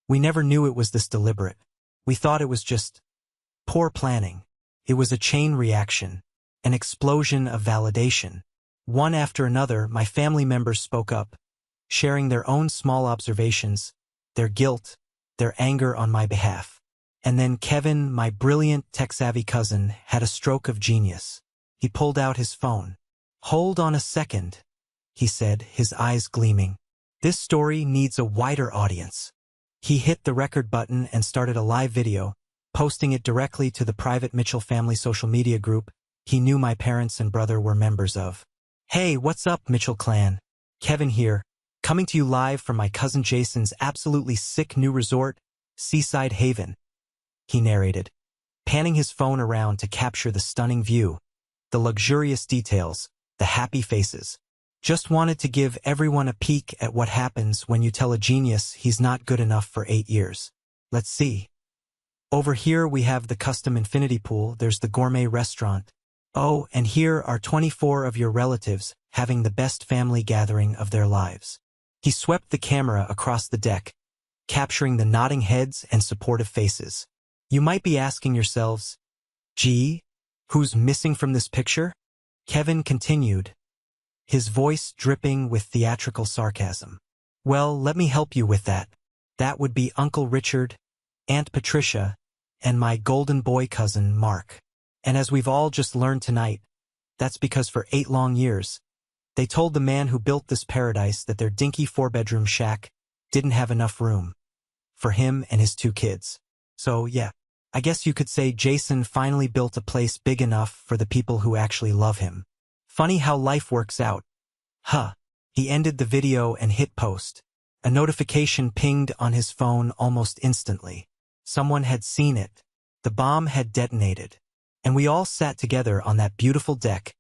knew it was this deliberate. We thought it was just poor planning. It was a chain reaction, an explosion of validation. One after another, my family members spoke up, sharing their own small observations, their guilt, their anger on my behalf. And then Kevin, my brilliant tech-savvy cousin, had a stroke of genius. He pulled out his phone. "Hold on a second," he said, his eyes gleaming. "This story needs a wider audience." He hit the record button and started a live video, posting it directly to the private Mitchell family social media group he knew my parents and brother were members of. "Hey, what's up, Mitchell clan? Kevin here, coming to you live from my cousin Jason's absolutely sick new resort, Seaside Haven," he narrated, panning his phone around to capture the stunning view, the luxurious details, the happy faces. "Just wanted to give everyone a peek at what happens when you tell a genius he's not good enough for 8 years. Let's see. Over here we have the custom infinity pool, there's the gourmet restaurant. Oh, and here are 24 of your relatives having the best family gathering of their lives." He swept the camera across the deck, capturing the nodding heads and supportive faces. You might be asking yourselves, "Gee, who's missing from this picture?" Kevin continued, his voice dripping with theatrical sarcasm. "Well, let me help you with that. That would be Uncle Richard, Aunt Patricia, and my golden boy cousin, Mark. And as we've all just learned tonight, that's because for 8 long years, they told the man who built this paradise that their dinky 4-bedroom shack didn't have enough room for him and his 2 kids. So yeah, I guess you could say Jason finally built a place big enough for the people who actually love him. Funny how life works out. Huh. He ended the video and hit post. A notification pinged on his phone almost instantly. Someone had seen it. The bomb had detonated. And we all sat together on that beautiful deck,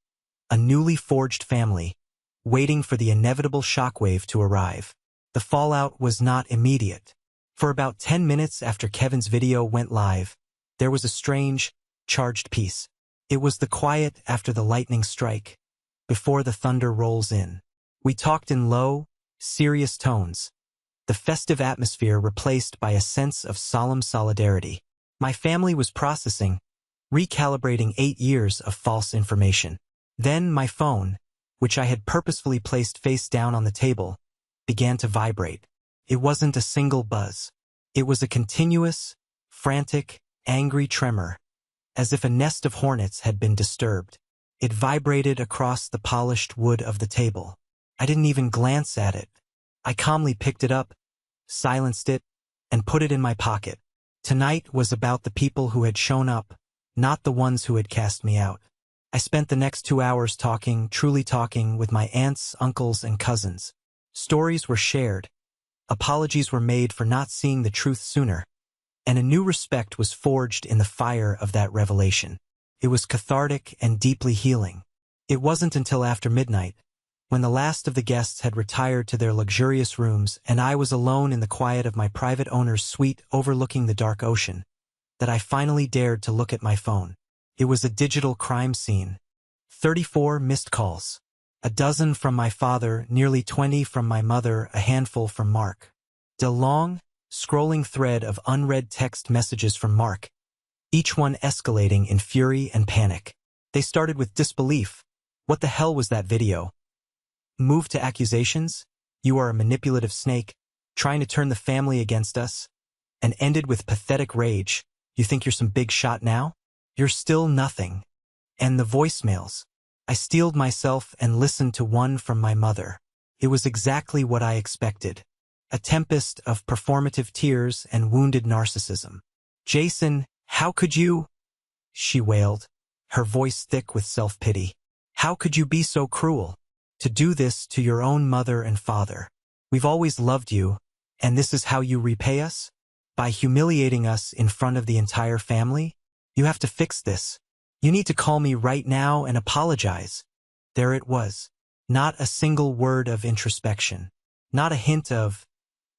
a newly forged family, waiting for the inevitable shockwave to arrive. The fallout was not immediate. For about 10 minutes after Kevin's video went live, there was a strange, charged peace. It was the quiet after the lightning strike, before the thunder rolls in. We talked in low, serious tones, the festive atmosphere replaced by a sense of solemn solidarity. My family was processing, recalibrating 8 years of false information. Then my phone, which I had purposefully placed face down on the table, began to vibrate. It wasn't a single buzz. It was a continuous, frantic, angry tremor, as if a nest of hornets had been disturbed. It vibrated across the polished wood of the table. I didn't even glance at it. I calmly picked it up, silenced it, and put it in my pocket. Tonight was about the people who had shown up, not the ones who had cast me out. I spent the next 2 hours talking, truly talking, with my aunts, uncles, and cousins. Stories were shared. Apologies were made for not seeing the truth sooner. And a new respect was forged in the fire of that revelation. It was cathartic and deeply healing. It wasn't until after midnight, when the last of the guests had retired to their luxurious rooms and I was alone in the quiet of my private owner's suite overlooking the dark ocean, that I finally dared to look at my phone. It was a digital crime scene. 34 missed calls. A dozen from my father, nearly 20 from my mother, a handful from Mark. A long, scrolling thread of unread text messages from Mark, each one escalating in fury and panic. They started with disbelief. What the hell was that video? Moved to accusations. You are a manipulative snake, trying to turn the family against us. And ended with pathetic rage. You think you're some big shot now? You're still nothing. And the voicemails. I steeled myself and listened to one from my mother. It was exactly what I expected. A tempest of performative tears and wounded narcissism. Jason, how could you? She wailed, her voice thick with self-pity. How could you be so cruel? To do this to your own mother and father. We've always loved you, and this is how you repay us? By humiliating us in front of the entire family? You have to fix this. You need to call me right now and apologize. There it was. Not a single word of introspection. Not a hint of,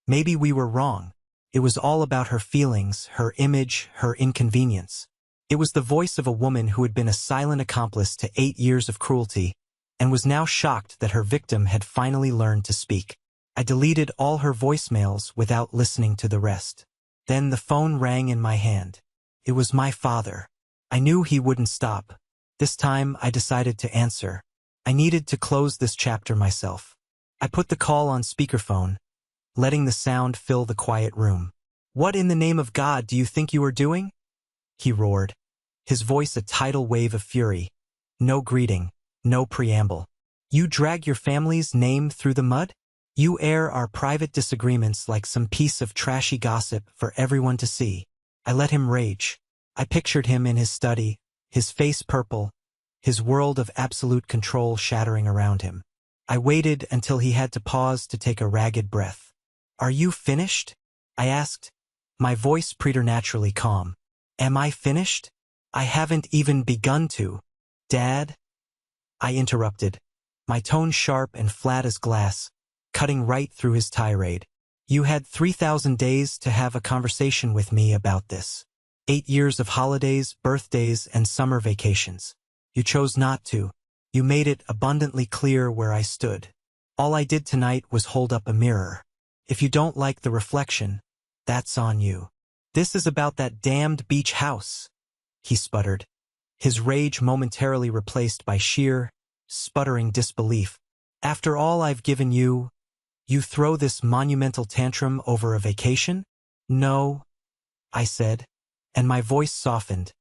maybe we were wrong. It was all about her feelings, her image, her inconvenience. It was the voice of a woman who had been a silent accomplice to 8 years of cruelty, and was now shocked that her victim had finally learned to speak. I deleted all her voicemails without listening to the rest. Then the phone rang in my hand. It was my father. I knew he wouldn't stop. This time I decided to answer. I needed to close this chapter myself. I put the call on speakerphone, letting the sound fill the quiet room. What in the name of God do you think you are doing? He roared, his voice a tidal wave of fury. No greeting, no preamble. You drag your family's name through the mud? You air our private disagreements like some piece of trashy gossip for everyone to see. I let him rage. I pictured him in his study, his face purple, his world of absolute control shattering around him. I waited until he had to pause to take a ragged breath. Are you finished? I asked, my voice preternaturally calm. Am I finished? I haven't even begun to. Dad? I interrupted, my tone sharp and flat as glass, cutting right through his tirade. You had 3,000 days to have a conversation with me about this. 8 years of holidays, birthdays, and summer vacations. You chose not to. You made it abundantly clear where I stood. All I did tonight was hold up a mirror. If you don't like the reflection, that's on you. This is about that damned beach house, he sputtered, his rage momentarily replaced by sheer, sputtering disbelief. After all I've given you, you throw this monumental tantrum over a vacation? No, I said, and my voice softened,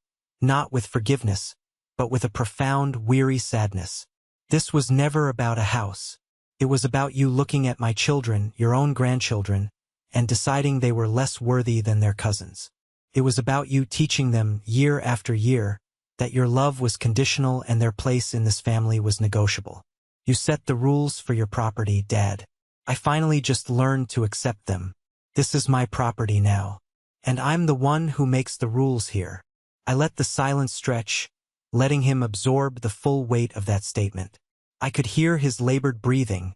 not with forgiveness, but with a profound, weary sadness. This was never about a house. It was about you looking at my children, your own grandchildren, and deciding they were less worthy than their cousins. It was about you teaching them, year after year, that your love was conditional and their place in this family was negotiable. You set the rules for your property, Dad. I finally just learned to accept them. This is my property now. And I'm the one who makes the rules here. I let the silence stretch, letting him absorb the full weight of that statement. I could hear his labored breathing,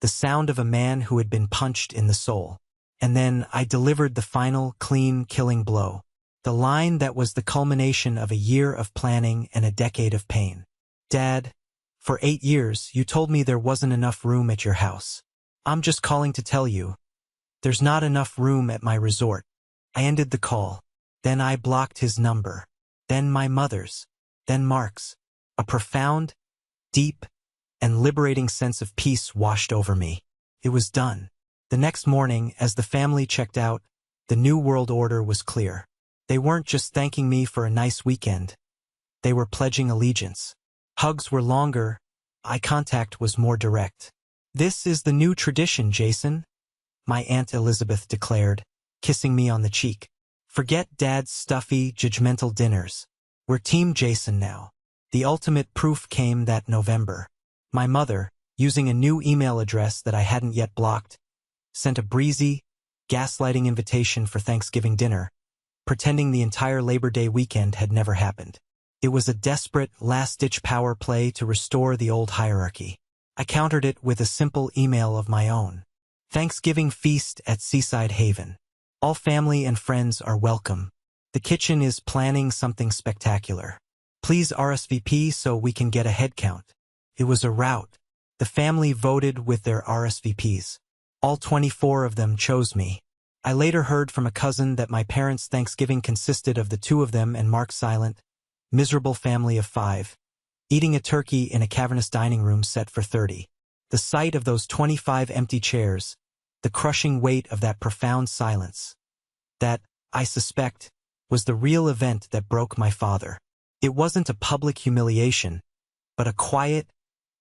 the sound of a man who had been punched in the soul. And then I delivered the final, clean, killing blow. The line that was the culmination of a year of planning and a decade of pain. Dad, for 8 years, you told me there wasn't enough room at your house. I'm just calling to tell you, there's not enough room at my resort. I ended the call. Then I blocked his number. Then my mother's. Then Mark's. A profound, deep, and liberating sense of peace washed over me. It was done. The next morning, as the family checked out, the new world order was clear. They weren't just thanking me for a nice weekend. They were pledging allegiance. Hugs were longer. Eye contact was more direct. This is the new tradition, Jason, my Aunt Elizabeth declared, kissing me on the cheek. Forget Dad's stuffy, judgmental dinners. We're Team Jason now. The ultimate proof came that November. My mother, using a new email address that I hadn't yet blocked, sent a breezy, gaslighting invitation for Thanksgiving dinner, pretending the entire Labor Day weekend had never happened. It was a desperate, last-ditch power play to restore the old hierarchy. I countered it with a simple email of my own. Thanksgiving feast at Seaside Haven. All family and friends are welcome. The kitchen is planning something spectacular. Please RSVP so we can get a head count. It was a rout. The family voted with their RSVPs. All 24 of them chose me. I later heard from a cousin that my parents' Thanksgiving consisted of the two of them and Mark's silent, miserable family of 5, eating a turkey in a cavernous dining room set for 30. The sight of those 25 empty chairs, the crushing weight of that profound silence, that, I suspect, was the real event that broke my father. It wasn't a public humiliation, but a quiet,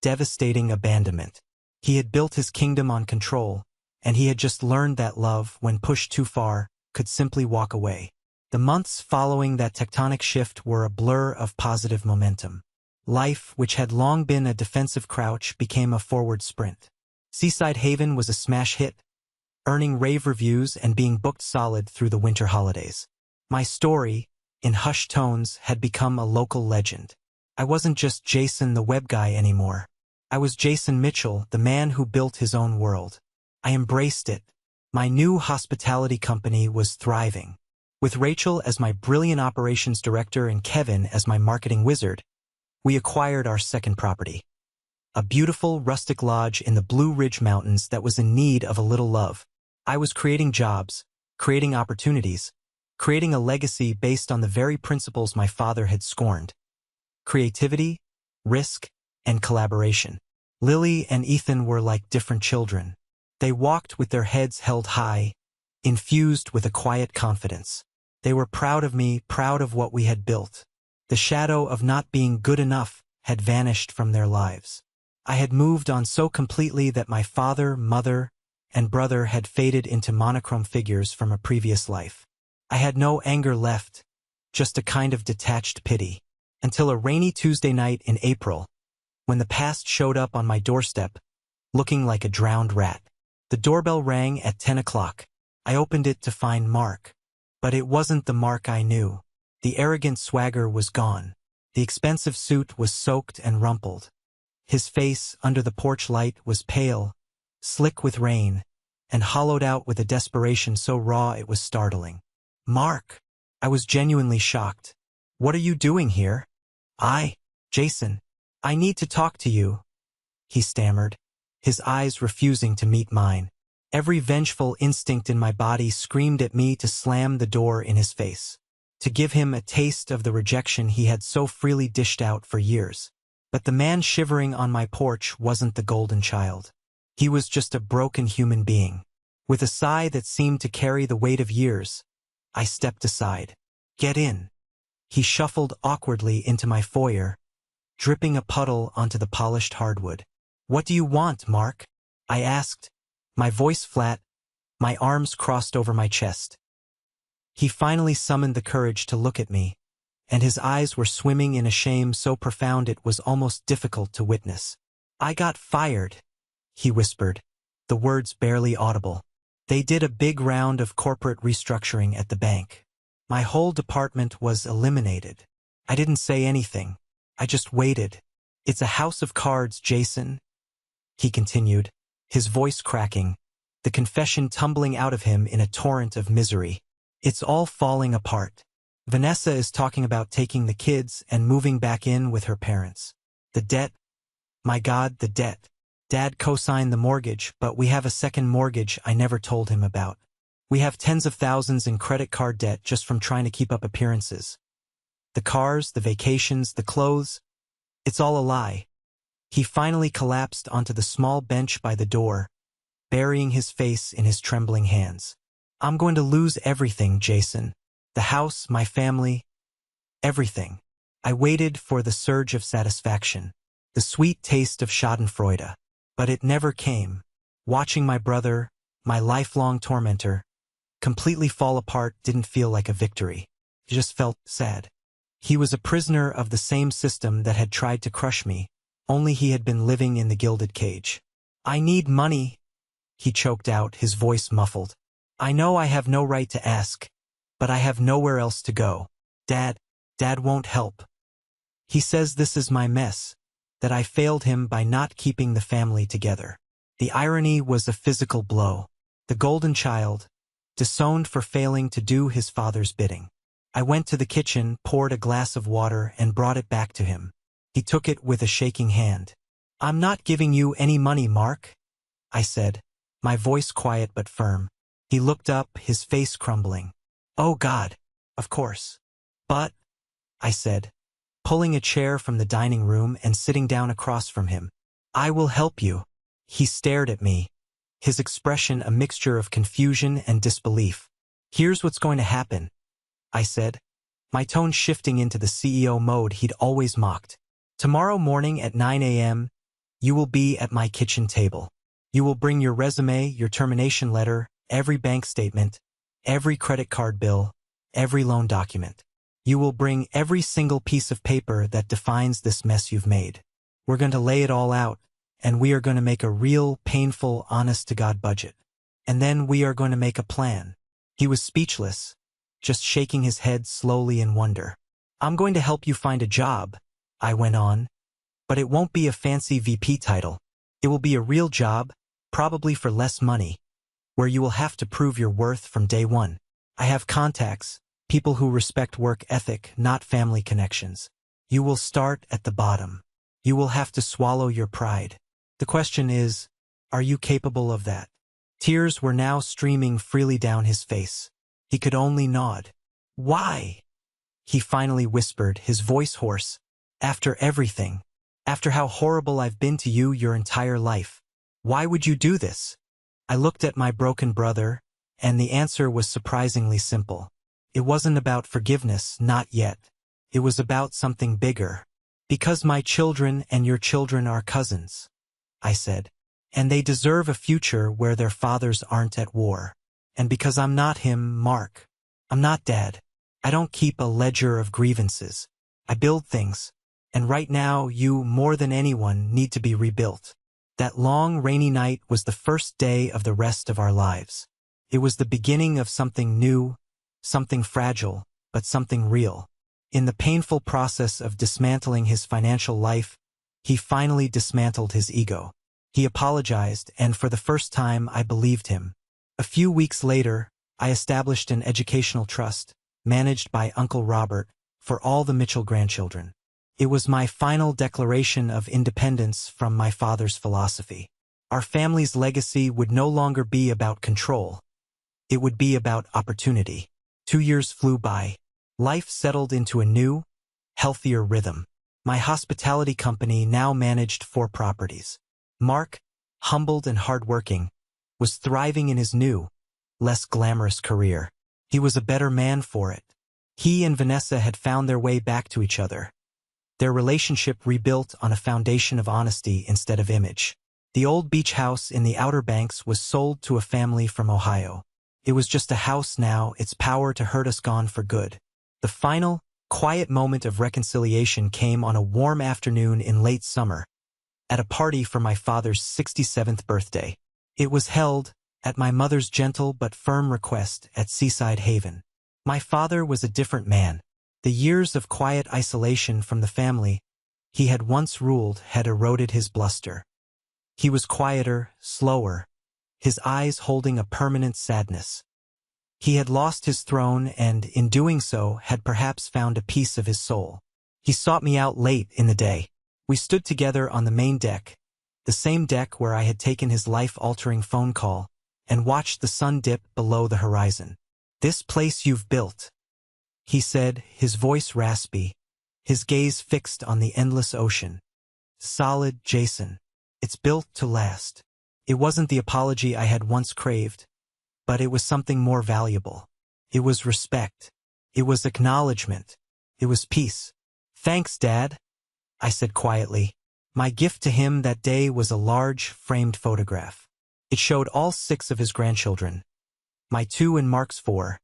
devastating abandonment. He had built his kingdom on control, and he had just learned that love, when pushed too far, could simply walk away. The months following that tectonic shift were a blur of positive momentum. Life, which had long been a defensive crouch, became a forward sprint. Seaside Haven was a smash hit, earning rave reviews and being booked solid through the winter holidays. My story, in hushed tones, had become a local legend. I wasn't just Jason the web guy anymore. I was Jason Mitchell, the man who built his own world. I embraced it. My new hospitality company was thriving. With Rachel as my brilliant operations director and Kevin as my marketing wizard, we acquired our second property. A beautiful rustic lodge in the Blue Ridge Mountains that was in need of a little love. I was creating jobs, creating opportunities, creating a legacy based on the very principles my father had scorned: creativity, risk, and collaboration. Lily and Ethan were like different children. They walked with their heads held high, infused with a quiet confidence. They were proud of me, proud of what we had built. The shadow of not being good enough had vanished from their lives. I had moved on so completely that my father, mother, and brother had faded into monochrome figures from a previous life. I had no anger left, just a kind of detached pity. Until a rainy Tuesday night in April, when the past showed up on my doorstep, looking like a drowned rat. The doorbell rang at 10 o'clock. I opened it to find Mark. But it wasn't the Mark I knew. The arrogant swagger was gone. The expensive suit was soaked and rumpled. His face, under the porch light, was pale, slick with rain, and hollowed out with a desperation so raw it was startling. "Mark!" I was genuinely shocked. "What are you doing here?" Jason, I need to talk to you," he stammered, his eyes refusing to meet mine. Every vengeful instinct in my body screamed at me to slam the door in his face, to give him a taste of the rejection he had so freely dished out for years. But the man shivering on my porch wasn't the golden child. He was just a broken human being. With a sigh that seemed to carry the weight of years, I stepped aside. "Get in." He shuffled awkwardly into my foyer, dripping a puddle onto the polished hardwood. "What do you want, Mark?" I asked, my voice flat, my arms crossed over my chest. He finally summoned the courage to look at me, and his eyes were swimming in a shame so profound it was almost difficult to witness. "I got fired," he whispered, the words barely audible. "They did a big round of corporate restructuring at the bank. My whole department was eliminated." I didn't say anything. I just waited. "It's a house of cards, Jason," he continued, his voice cracking, the confession tumbling out of him in a torrent of misery. "It's all falling apart. Vanessa is talking about taking the kids and moving back in with her parents. The debt, my God, the debt. Dad co-signed the mortgage, but we have a second mortgage I never told him about. We have tens of thousands in credit card debt just from trying to keep up appearances. The cars, the vacations, the clothes, it's all a lie." He finally collapsed onto the small bench by the door, burying his face in his trembling hands. "I'm going to lose everything, Jason. The house, my family, everything." I waited for the surge of satisfaction, the sweet taste of schadenfreude. But it never came. Watching my brother, my lifelong tormentor, completely fall apart didn't feel like a victory. It just felt sad. He was a prisoner of the same system that had tried to crush me, only he had been living in the gilded cage. "I need money," he choked out, his voice muffled. "I know I have no right to ask, but I have nowhere else to go. Dad won't help. He says this is my mess, that I failed him by not keeping the family together." The irony was a physical blow. The golden child, disowned for failing to do his father's bidding. I went to the kitchen, poured a glass of water, and brought it back to him. He took it with a shaking hand. I'm not giving you any money, Mark, I said, my voice quiet but firm. He looked up, his face crumbling. Oh God, of course. But, I said, pulling a chair from the dining room and sitting down across from him. I will help you. He stared at me, his expression a mixture of confusion and disbelief. Here's what's going to happen, I said, my tone shifting into the CEO mode he'd always mocked. Tomorrow morning at 9 a.m., you will be at my kitchen table. You will bring your resume, your termination letter, every bank statement, every credit card bill, every loan document. You will bring every single piece of paper that defines this mess you've made. We're going to lay it all out, and we are going to make a real, painful, honest-to-God budget. And then we are going to make a plan. He was speechless, just shaking his head slowly in wonder. I'm going to help you find a job, I went on, but it won't be a fancy VP title. It will be a real job, probably for less money, where you will have to prove your worth from day one. I have contacts, people who respect work ethic, not family connections. You will start at the bottom. You will have to swallow your pride. The question is, are you capable of that? Tears were now streaming freely down his face. He could only nod. Why? He finally whispered, his voice hoarse. After everything, after how horrible I've been to you your entire life, why would you do this? I looked at my broken brother, and the answer was surprisingly simple. It wasn't about forgiveness, not yet. It was about something bigger. Because my children and your children are cousins, I said. And they deserve a future where their fathers aren't at war. And because I'm not him, Mark. I'm not Dad. I don't keep a ledger of grievances. I build things. And right now, you, more than anyone, need to be rebuilt. That long, rainy night was the first day of the rest of our lives. It was the beginning of something new, something fragile, but something real. In the painful process of dismantling his financial life, he finally dismantled his ego. He apologized, and for the first time, I believed him. A few weeks later, I established an educational trust, managed by Uncle Robert, for all the Mitchell grandchildren. It was my final declaration of independence from my father's philosophy. Our family's legacy would no longer be about control. It would be about opportunity. 2 years flew by. Life settled into a new, healthier rhythm. My hospitality company now managed 4 properties. Mark, humbled and hardworking, was thriving in his new, less glamorous career. He was a better man for it. He and Vanessa had found their way back to each other. Their relationship rebuilt on a foundation of honesty instead of image. The old beach house in the Outer Banks was sold to a family from Ohio. It was just a house now, its power to hurt us gone for good. The final, quiet moment of reconciliation came on a warm afternoon in late summer, at a party for my father's 67th birthday. It was held, at my mother's gentle but firm request, at Seaside Haven. My father was a different man. The years of quiet isolation from the family he had once ruled had eroded his bluster. He was quieter, slower, his eyes holding a permanent sadness. He had lost his throne and, in doing so, had perhaps found a piece of his soul. He sought me out late in the day. We stood together on the main deck, the same deck where I had taken his life-altering phone call, and watched the sun dip below the horizon. "This place you've built," he said, his voice raspy, his gaze fixed on the endless ocean. "Solid, Jason. It's built to last." It wasn't the apology I had once craved, but it was something more valuable. It was respect. It was acknowledgement. It was peace. "Thanks, Dad," I said quietly. My gift to him that day was a large, framed photograph. It showed all 6 of his grandchildren, my 2 and Mark's 4,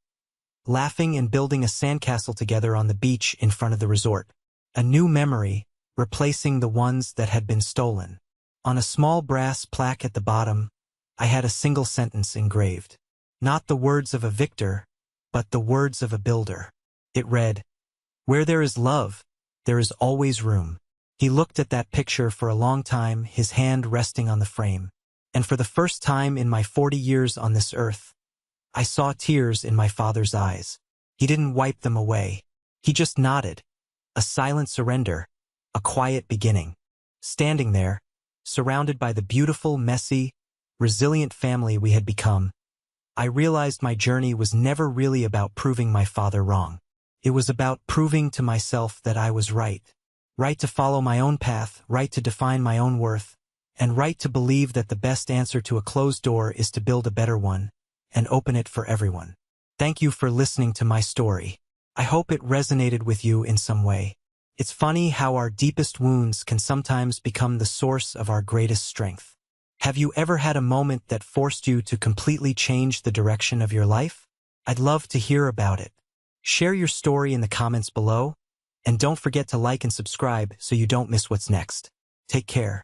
laughing and building a sandcastle together on the beach in front of the resort. A new memory, replacing the ones that had been stolen. On a small brass plaque at the bottom, I had a single sentence engraved. Not the words of a victor, but the words of a builder. It read, "Where there is love, there is always room." He looked at that picture for a long time, his hand resting on the frame. And for the first time in my 40 years on this earth, I saw tears in my father's eyes. He didn't wipe them away. He just nodded. A silent surrender, a quiet beginning. Standing there, surrounded by the beautiful, messy, resilient family we had become, I realized my journey was never really about proving my father wrong. It was about proving to myself that I was right. Right to follow my own path, right to define my own worth, and right to believe that the best answer to a closed door is to build a better one and open it for everyone. Thank you for listening to my story. I hope it resonated with you in some way. It's funny how our deepest wounds can sometimes become the source of our greatest strength. Have you ever had a moment that forced you to completely change the direction of your life? I'd love to hear about it. Share your story in the comments below, and don't forget to like and subscribe so you don't miss what's next. Take care.